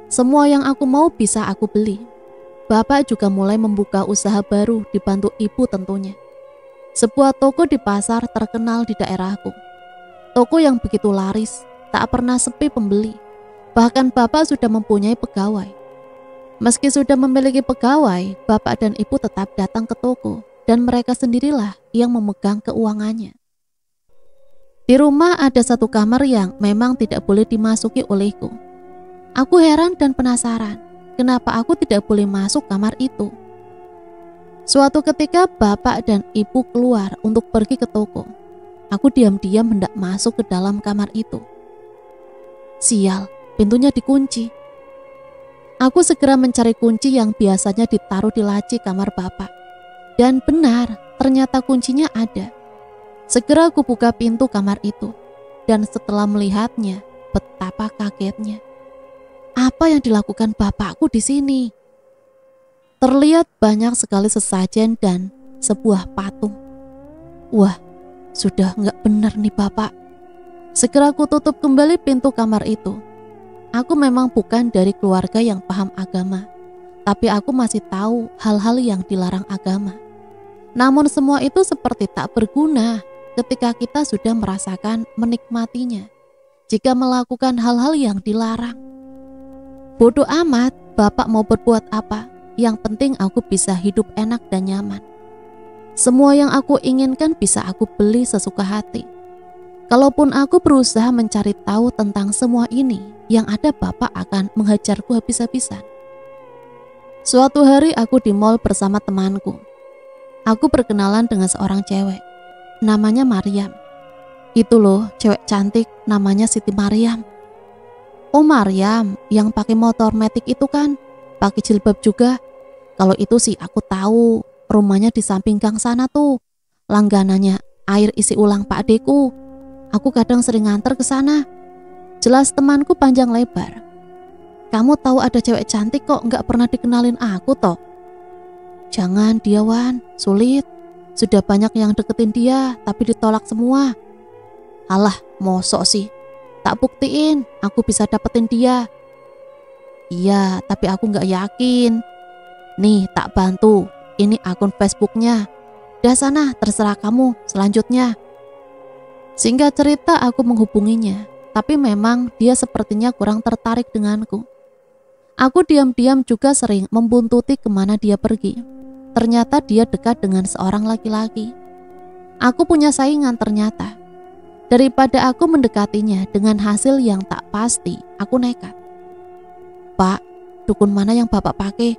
Semua yang aku mau bisa aku beli. Bapak juga mulai membuka usaha baru dibantu ibu tentunya. Sebuah toko di pasar terkenal di daerahku. Toko yang begitu laris, tak pernah sepi pembeli. Bahkan bapak sudah mempunyai pegawai. Meski sudah memiliki pegawai, bapak dan ibu tetap datang ke toko dan mereka sendirilah yang memegang keuangannya. Di rumah ada satu kamar yang memang tidak boleh dimasuki olehku. Aku heran dan penasaran, kenapa aku tidak boleh masuk kamar itu. Suatu ketika bapak dan ibu keluar untuk pergi ke toko. Aku diam-diam hendak masuk ke dalam kamar itu. Sial, pintunya dikunci. Aku segera mencari kunci yang biasanya ditaruh di laci kamar bapak. Dan benar, ternyata kuncinya ada. Segera aku buka pintu kamar itu. Dan setelah melihatnya, betapa kagetnya. Apa yang dilakukan bapakku di sini? Terlihat banyak sekali sesajen dan sebuah patung. Wah, sudah nggak benar nih bapak. Segera aku tutup kembali pintu kamar itu. Aku memang bukan dari keluarga yang paham agama, tapi aku masih tahu hal-hal yang dilarang agama. Namun semua itu seperti tak berguna ketika kita sudah merasakan menikmatinya. Jika melakukan hal-hal yang dilarang, bodoh amat, bapak mau berbuat apa. Yang penting aku bisa hidup enak dan nyaman. Semua yang aku inginkan bisa aku beli sesuka hati. Kalaupun aku berusaha mencari tahu tentang semua ini, yang ada bapak akan menghajarku habis-habisan. Suatu hari aku di mall bersama temanku. Aku berkenalan dengan seorang cewek. Namanya Maryam. Itu loh, cewek cantik namanya Siti Maryam. Oh Maryam, yang pakai motor Matic itu kan, pakai jilbab juga. Kalau itu sih aku tahu, rumahnya di samping gang sana tuh. Langganannya air isi ulang Pak Deku. Aku kadang sering nganter ke sana. Jelas temanku panjang lebar. Kamu tahu ada cewek cantik kok nggak pernah dikenalin aku toh? Jangan dia Wan, sulit. Sudah banyak yang deketin dia, tapi ditolak semua. Alah, mosok sih. Tak buktiin, aku bisa dapetin dia. Iya, tapi aku gak yakin. Nih, tak bantu. Ini akun Facebooknya. Dah sana, terserah kamu selanjutnya. Singkat cerita, aku menghubunginya. Tapi memang dia sepertinya kurang tertarik denganku. Aku diam-diam juga sering membuntuti kemana dia pergi. Ternyata dia dekat dengan seorang laki-laki. Aku punya saingan ternyata. Daripada aku mendekatinya dengan hasil yang tak pasti, aku nekat. Pak, dukun mana yang bapak pakai?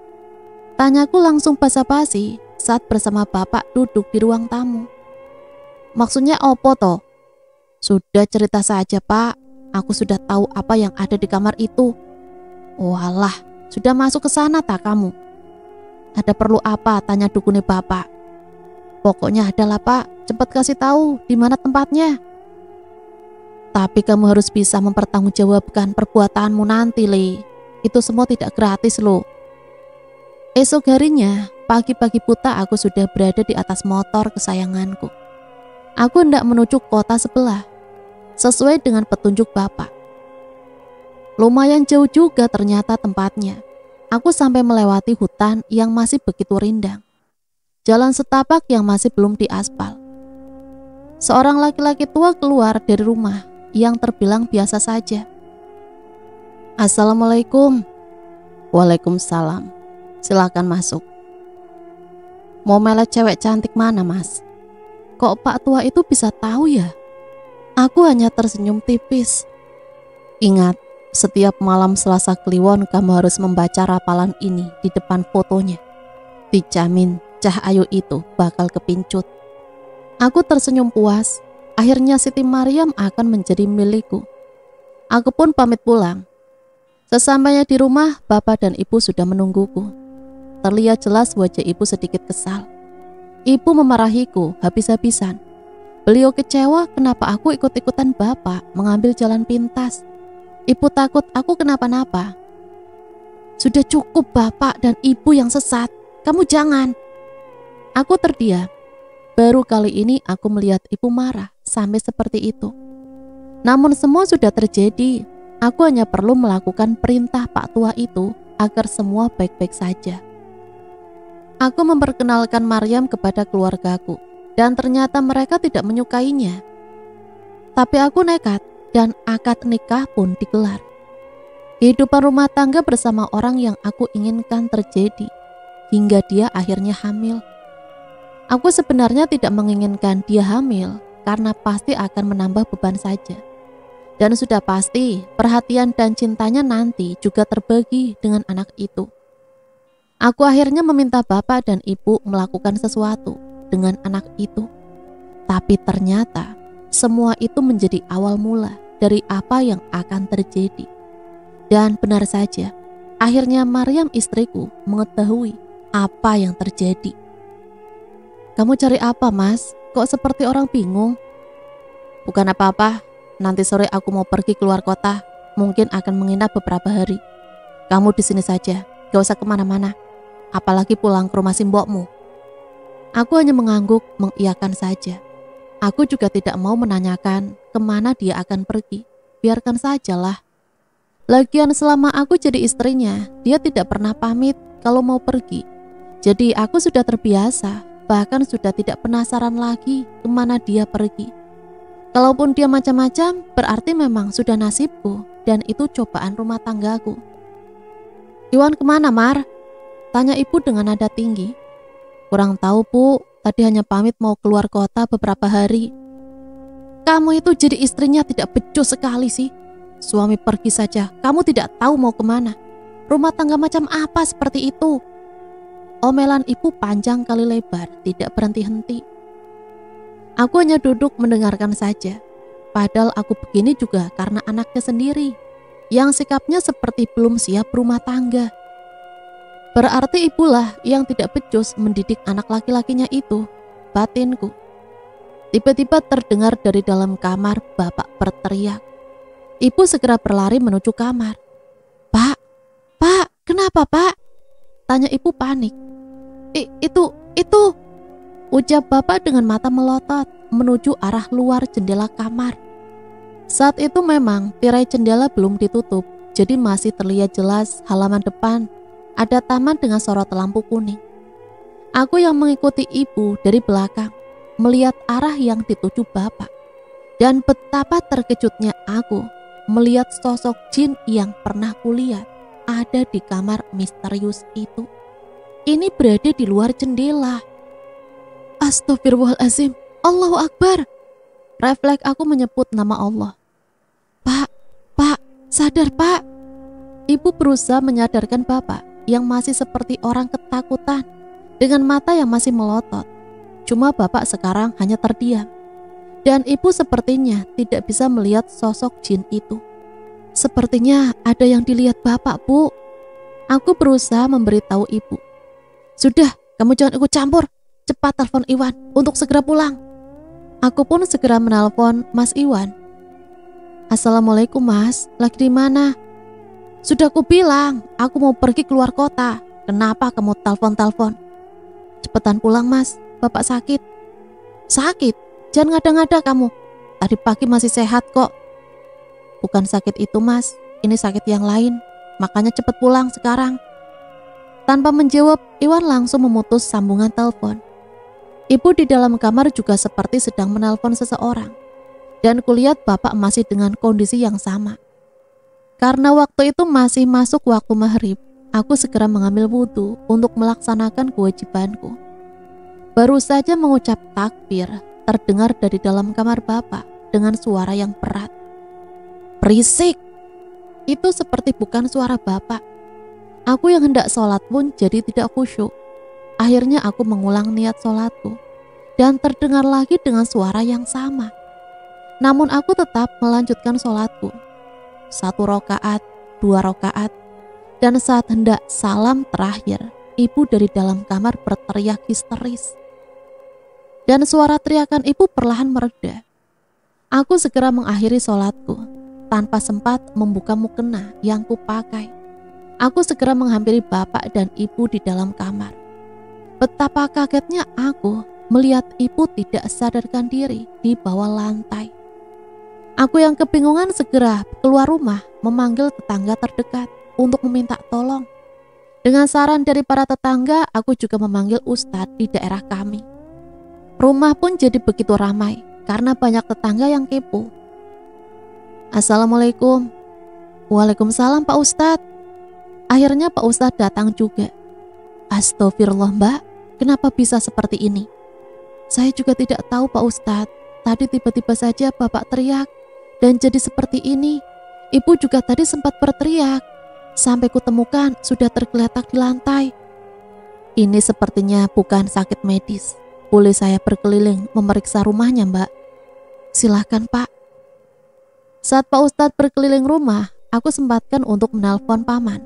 Tanyaku langsung basa-basi saat bersama bapak duduk di ruang tamu. Maksudnya opo toh? Sudah cerita saja pak, aku sudah tahu apa yang ada di kamar itu. Walah, sudah masuk ke sana tak kamu? Ada perlu apa? Tanya dukune bapak. Pokoknya adalah pak, cepat kasih tahu di mana tempatnya. Tapi kamu harus bisa mempertanggungjawabkan perbuatanmu nanti, Le. Itu semua tidak gratis loh. Esok harinya, Pagi-pagi buta aku sudah berada di atas motor kesayanganku. Aku hendak menuju kota sebelah, sesuai dengan petunjuk bapak. Lumayan jauh juga ternyata tempatnya. Aku sampai melewati hutan yang masih begitu rindang. Jalan setapak yang masih belum diaspal. Seorang laki-laki tua keluar dari rumah yang terbilang biasa saja. Assalamualaikum. Waalaikumsalam. Silakan masuk. Mau melet cewek cantik mana, Mas? Kok Pak tua itu bisa tahu ya? Aku hanya tersenyum tipis. Ingat, setiap malam Selasa Kliwon kamu harus membaca rapalan ini di depan fotonya. Dijamin Cah Ayu itu bakal kepincut. Aku tersenyum puas. Akhirnya Siti Maryam akan menjadi milikku. Aku pun pamit pulang. Sesampainya di rumah, bapak dan ibu sudah menungguku. Terlihat jelas wajah ibu sedikit kesal. Ibu memarahiku habis-habisan. Beliau kecewa kenapa aku ikut-ikutan bapak mengambil jalan pintas. Ibu takut aku kenapa-napa. Sudah cukup bapak dan ibu yang sesat. Kamu jangan. Aku terdiam. Baru kali ini aku melihat ibu marah sampai seperti itu. Namun semua sudah terjadi. Aku hanya perlu melakukan perintah Pak tua itu agar semua baik-baik saja. Aku memperkenalkan Maryam kepada keluargaku dan ternyata mereka tidak menyukainya. Tapi aku nekat dan akad nikah pun digelar. Kehidupan rumah tangga bersama orang yang aku inginkan terjadi hingga dia akhirnya hamil. Aku sebenarnya tidak menginginkan dia hamil karena pasti akan menambah beban saja. Dan sudah pasti perhatian dan cintanya nanti juga terbagi dengan anak itu. Aku akhirnya meminta bapak dan ibu melakukan sesuatu dengan anak itu. Tapi ternyata semua itu menjadi awal mula dari apa yang akan terjadi. Dan benar saja, akhirnya Maryam istriku mengetahui apa yang terjadi. Kamu cari apa, Mas? Kok seperti orang bingung? Bukan apa-apa, nanti sore aku mau pergi keluar kota, mungkin akan menginap beberapa hari. Kamu di sini saja, gak usah kemana-mana. Apalagi pulang ke rumah simbokmu. Aku hanya mengangguk mengiyakan saja. Aku juga tidak mau menanyakan kemana dia akan pergi. Biarkan sajalah. Lagian selama aku jadi istrinya, dia tidak pernah pamit kalau mau pergi. Jadi aku sudah terbiasa, bahkan sudah tidak penasaran lagi kemana dia pergi. Kalaupun dia macam-macam, berarti memang sudah nasibku dan itu cobaan rumah tanggaku. Iwan kemana, Mar? Tanya ibu dengan nada tinggi. Kurang tahu, Bu. Tadi hanya pamit mau keluar kota beberapa hari. Kamu itu jadi istrinya tidak becus sekali sih. Suami pergi saja, kamu tidak tahu mau kemana. Rumah tangga macam apa seperti itu? Omelan ibu panjang kali lebar, tidak berhenti-henti. Aku hanya duduk mendengarkan saja. Padahal aku begini juga karena anaknya sendiri, yang sikapnya seperti belum siap rumah tangga. Berarti ibulah yang tidak becus mendidik anak laki-lakinya itu, batinku. Tiba-tiba terdengar dari dalam kamar bapak berteriak. Ibu segera berlari menuju kamar. Pak, kenapa Pak? Tanya ibu panik. Itu, ucap bapak dengan mata melotot menuju arah luar jendela kamar. Saat itu memang tirai jendela belum ditutup, jadi masih terlihat jelas halaman depan. Ada taman dengan sorot lampu kuning. Aku yang mengikuti ibu dari belakang, melihat arah yang dituju bapak. Dan betapa terkejutnya aku melihat sosok jin yang pernah kulihat ada di kamar misterius itu. Ini berada di luar jendela. Astagfirullahaladzim, Allahu Akbar. Refleks aku menyebut nama Allah. Pak, sadar Pak. Ibu berusaha menyadarkan bapak yang masih seperti orang ketakutan dengan mata yang masih melotot. Cuma bapak sekarang hanya terdiam. Dan ibu sepertinya tidak bisa melihat sosok jin itu. Sepertinya ada yang dilihat bapak, Bu. Aku berusaha memberitahu ibu. Sudah, kamu jangan ikut campur. Cepat telepon Iwan untuk segera pulang. Aku pun segera menelpon Mas Iwan. Assalamualaikum Mas, lagi di mana? Sudah aku bilang, aku mau pergi keluar kota. Kenapa kamu telepon-telepon? Cepetan pulang mas, bapak sakit. Sakit? Jangan ngada-ngada kamu. Tadi pagi masih sehat kok. Bukan sakit itu mas, ini sakit yang lain. Makanya cepet pulang sekarang. Tanpa menjawab, Iwan langsung memutus sambungan telepon. Ibu di dalam kamar juga seperti sedang menelpon seseorang. Dan kulihat bapak masih dengan kondisi yang sama. Karena waktu itu masih masuk waktu maghrib, aku segera mengambil wudhu untuk melaksanakan kewajibanku. Baru saja mengucap takbir, terdengar dari dalam kamar bapak dengan suara yang berat. Berisik! Itu seperti bukan suara bapak. Aku yang hendak sholat pun jadi tidak khusyuk. Akhirnya aku mengulang niat sholatku, dan terdengar lagi dengan suara yang sama. Namun aku tetap melanjutkan sholatku. 1 rakaat, 2 rakaat, dan saat hendak salam terakhir, ibu dari dalam kamar berteriak histeris. Dan suara teriakan ibu perlahan mereda. Aku segera mengakhiri sholatku, tanpa sempat membuka mukena yang kupakai. Aku segera menghampiri bapak dan ibu di dalam kamar. Betapa kagetnya aku melihat ibu tidak sadarkan diri di bawah lantai. Aku yang kebingungan segera keluar rumah memanggil tetangga terdekat untuk meminta tolong. Dengan saran dari para tetangga, aku juga memanggil ustadz di daerah kami. Rumah pun jadi begitu ramai karena banyak tetangga yang kepo. Assalamualaikum. Waalaikumsalam Pak Ustadz. Akhirnya Pak Ustadz datang juga. Astagfirullah Mbak, kenapa bisa seperti ini? Saya juga tidak tahu Pak Ustadz. Tadi tiba-tiba saja Bapak teriak dan jadi seperti ini. Ibu juga tadi sempat berteriak. Sampai kutemukan sudah tergeletak di lantai. Ini sepertinya bukan sakit medis. Boleh saya berkeliling memeriksa rumahnya Mbak? Silahkan Pak. Saat Pak Ustadz berkeliling rumah, aku sempatkan untuk menelpon Paman.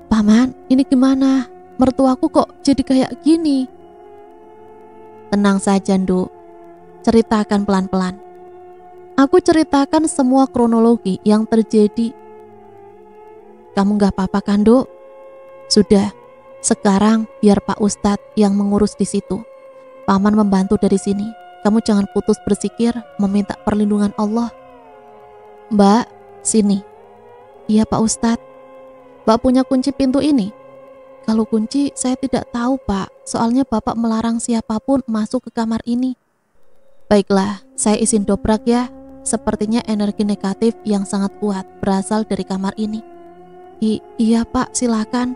Paman, ini gimana? Mertuaku kok jadi kayak gini? Tenang saja Nduk, ceritakan pelan-pelan. Aku ceritakan semua kronologi yang terjadi. Kamu gak apa-apa kan Nduk? Sudah, sekarang biar Pak Ustadz yang mengurus di situ. Paman membantu dari sini. Kamu jangan putus berzikir meminta perlindungan Allah. Mbak, sini. Iya Pak Ustadz. Mbak punya kunci pintu ini? Kalau kunci saya tidak tahu Pak. Soalnya Bapak melarang siapapun masuk ke kamar ini. Baiklah, saya izin dobrak ya. Sepertinya energi negatif yang sangat kuat berasal dari kamar ini. Iya Pak, silakan.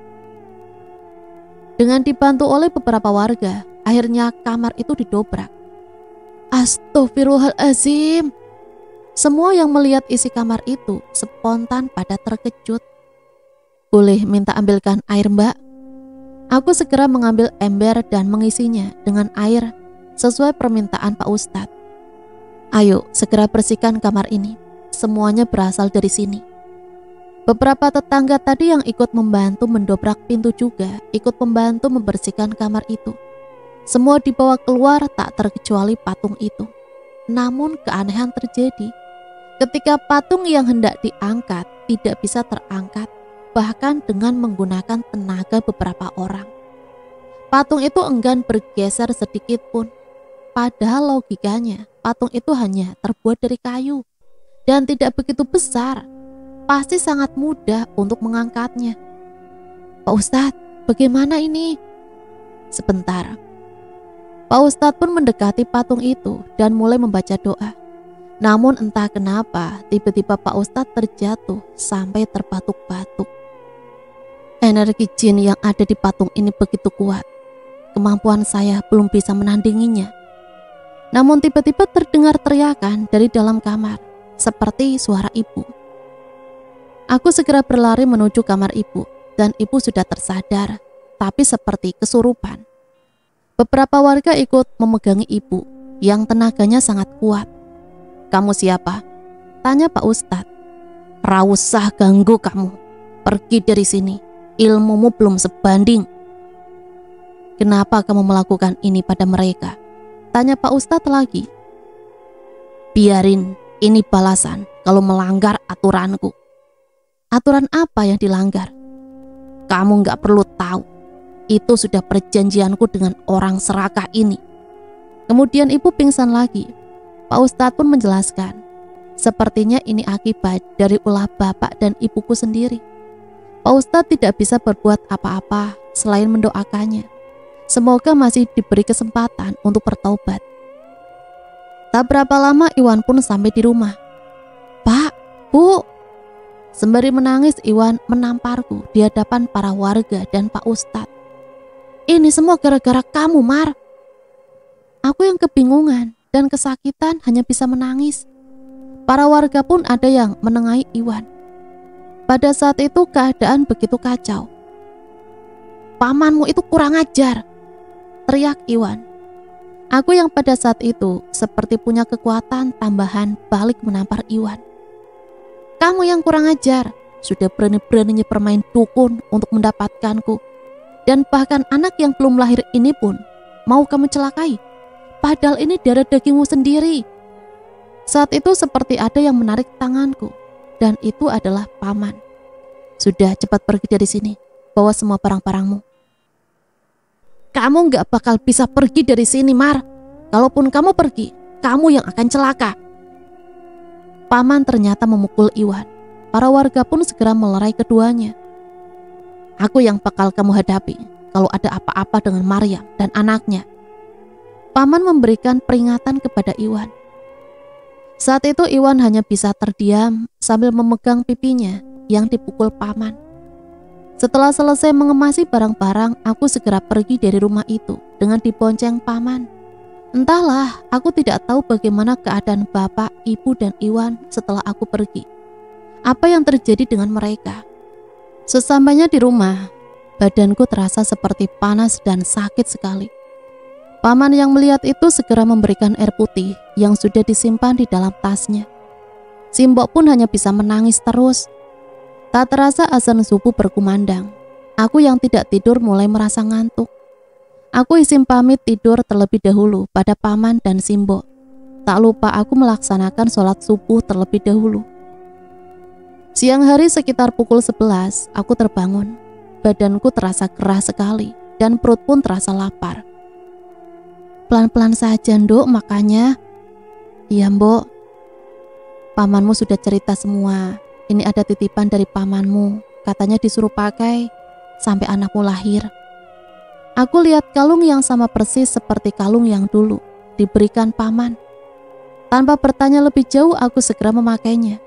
Dengan dibantu oleh beberapa warga, akhirnya kamar itu didobrak. Astagfirullahaladzim. Semua yang melihat isi kamar itu spontan pada terkejut. Boleh minta ambilkan air Mbak? Aku segera mengambil ember dan mengisinya dengan air sesuai permintaan Pak Ustadz. Ayo segera bersihkan kamar ini. Semuanya berasal dari sini. Beberapa tetangga tadi yang ikut membantu mendobrak pintu juga ikut membantu membersihkan kamar itu. Semua dibawa keluar tak terkecuali patung itu. Namun keanehan terjadi. Ketika patung yang hendak diangkat tidak bisa terangkat, bahkan dengan menggunakan tenaga beberapa orang. Patung itu enggan bergeser sedikit pun. Padahal logikanya patung itu hanya terbuat dari kayu dan tidak begitu besar. Pasti sangat mudah untuk mengangkatnya. Pak Ustadz, bagaimana ini? Sebentar. Pak Ustadz pun mendekati patung itu dan mulai membaca doa. Namun entah kenapa tiba-tiba Pak Ustadz terjatuh sampai terbatuk-batuk. Energi jin yang ada di patung ini begitu kuat. Kemampuan saya belum bisa menandinginya. Namun tiba-tiba terdengar teriakan dari dalam kamar, seperti suara ibu. Aku segera berlari menuju kamar ibu, dan ibu sudah tersadar, tapi seperti kesurupan. Beberapa warga ikut memegangi ibu, yang tenaganya sangat kuat. Kamu siapa? Tanya Pak Ustadz. Ra usah ganggu kamu. Pergi dari sini, ilmumu belum sebanding. Kenapa kamu melakukan ini pada mereka? Tanya Pak Ustadz lagi. Biarin, ini balasan kalau melanggar aturanku. Aturan apa yang dilanggar? Kamu gak perlu tahu. Itu sudah perjanjianku dengan orang serakah ini. Kemudian ibu pingsan lagi. Pak Ustadz pun menjelaskan, sepertinya ini akibat dari ulah bapak dan ibuku sendiri. Pak Ustadz tidak bisa berbuat apa-apa selain mendoakannya. Semoga masih diberi kesempatan untuk bertaubat. Tak berapa lama Iwan pun sampai di rumah. Pak, Bu. Sembari menangis Iwan menamparku di hadapan para warga dan Pak Ustadz. Ini semua gara-gara kamu, Mar. Aku yang kebingungan dan kesakitan hanya bisa menangis. Para warga pun ada yang menengahi Iwan. Pada saat itu keadaan begitu kacau. Pamanmu itu kurang ajar, teriak Iwan. Aku yang pada saat itu seperti punya kekuatan tambahan balik menampar Iwan. Kamu yang kurang ajar, sudah berani-beraninya bermain dukun untuk mendapatkanku. Dan bahkan anak yang belum lahir ini pun mau kamu celakai. Padahal ini darah dagingmu sendiri. Saat itu seperti ada yang menarik tanganku. Dan itu adalah paman. Sudah, cepat pergi dari sini. Bawa semua barang-barangmu. Kamu gak bakal bisa pergi dari sini, Mar. Kalaupun kamu pergi, kamu yang akan celaka. Paman ternyata memukul Iwan. Para warga pun segera melerai keduanya. Aku yang bakal kamu hadapi kalau ada apa-apa dengan Maryam dan anaknya. Paman memberikan peringatan kepada Iwan. Saat itu Iwan hanya bisa terdiam sambil memegang pipinya yang dipukul paman. Setelah selesai mengemasi barang-barang, aku segera pergi dari rumah itu dengan dibonceng paman. Entahlah, aku tidak tahu bagaimana keadaan bapak, ibu, dan Iwan setelah aku pergi. Apa yang terjadi dengan mereka? Sesampainya di rumah, badanku terasa seperti panas dan sakit sekali. Paman yang melihat itu segera memberikan air putih yang sudah disimpan di dalam tasnya. Simbok pun hanya bisa menangis terus. Tak terasa azan subuh berkumandang. Aku yang tidak tidur mulai merasa ngantuk. Aku izin pamit tidur terlebih dahulu pada paman dan Simbok. Tak lupa aku melaksanakan sholat subuh terlebih dahulu. Siang hari sekitar pukul 11, aku terbangun. Badanku terasa gerah sekali dan perut pun terasa lapar. Pelan-pelan saja, Nduk, makanya. Iya, Mbok. Pamanmu sudah cerita semua. Ini ada titipan dari pamanmu. Katanya disuruh pakai sampai anakmu lahir. Aku lihat kalung yang sama persis seperti kalung yang dulu diberikan paman. Tanpa bertanya lebih jauh, aku segera memakainya.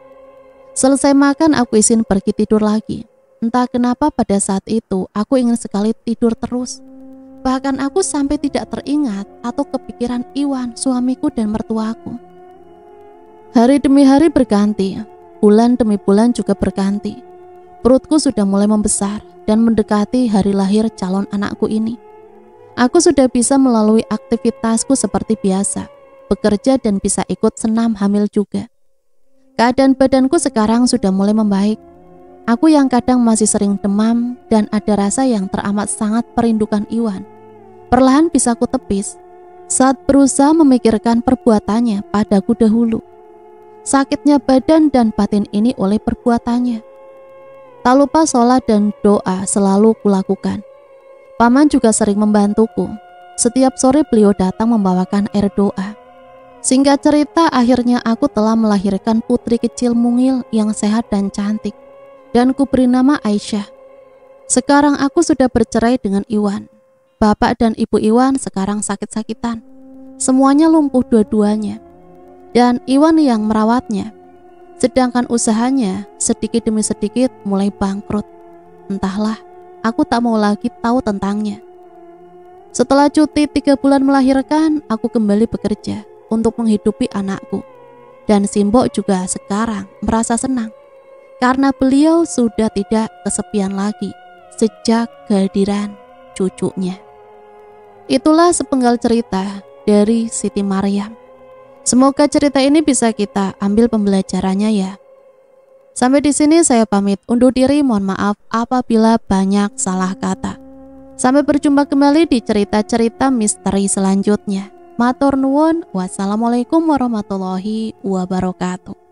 Selesai makan, aku izin pergi tidur lagi. Entah kenapa pada saat itu aku ingin sekali tidur terus. Bahkan aku sampai tidak teringat atau kepikiran Iwan, suamiku dan mertuaku. Hari demi hari berganti, bulan demi bulan juga berganti. Perutku sudah mulai membesar dan mendekati hari lahir calon anakku ini. Aku sudah bisa melalui aktivitasku seperti biasa, bekerja dan bisa ikut senam hamil juga. Keadaan badanku sekarang sudah mulai membaik. Aku yang kadang masih sering demam dan ada rasa yang teramat sangat perindukan Iwan, perlahan bisa kutepis saat berusaha memikirkan perbuatannya padaku dahulu. Sakitnya badan dan batin ini oleh perbuatannya. Tak lupa sholat dan doa selalu kulakukan. Paman juga sering membantuku. Setiap sore beliau datang membawakan air doa. Singkat cerita, akhirnya aku telah melahirkan putri kecil mungil yang sehat dan cantik, dan kuberi nama Aisyah. Sekarang aku sudah bercerai dengan Iwan. Bapak dan ibu Iwan sekarang sakit-sakitan. Semuanya lumpuh dua-duanya. Dan Iwan yang merawatnya. Sedangkan usahanya sedikit demi sedikit mulai bangkrut. Entahlah, aku tak mau lagi tahu tentangnya. Setelah cuti 3 bulan melahirkan, aku kembali bekerja untuk menghidupi anakku. Dan Simbok juga sekarang merasa senang karena beliau sudah tidak kesepian lagi sejak kehadiran cucunya. Itulah sepenggal cerita dari Siti Maryam. Semoga cerita ini bisa kita ambil pembelajarannya ya. Sampai di sini saya pamit undur diri, mohon maaf apabila banyak salah kata. Sampai berjumpa kembali di cerita-cerita misteri selanjutnya. Matur nuwun, wassalamualaikum warahmatullahi wabarakatuh.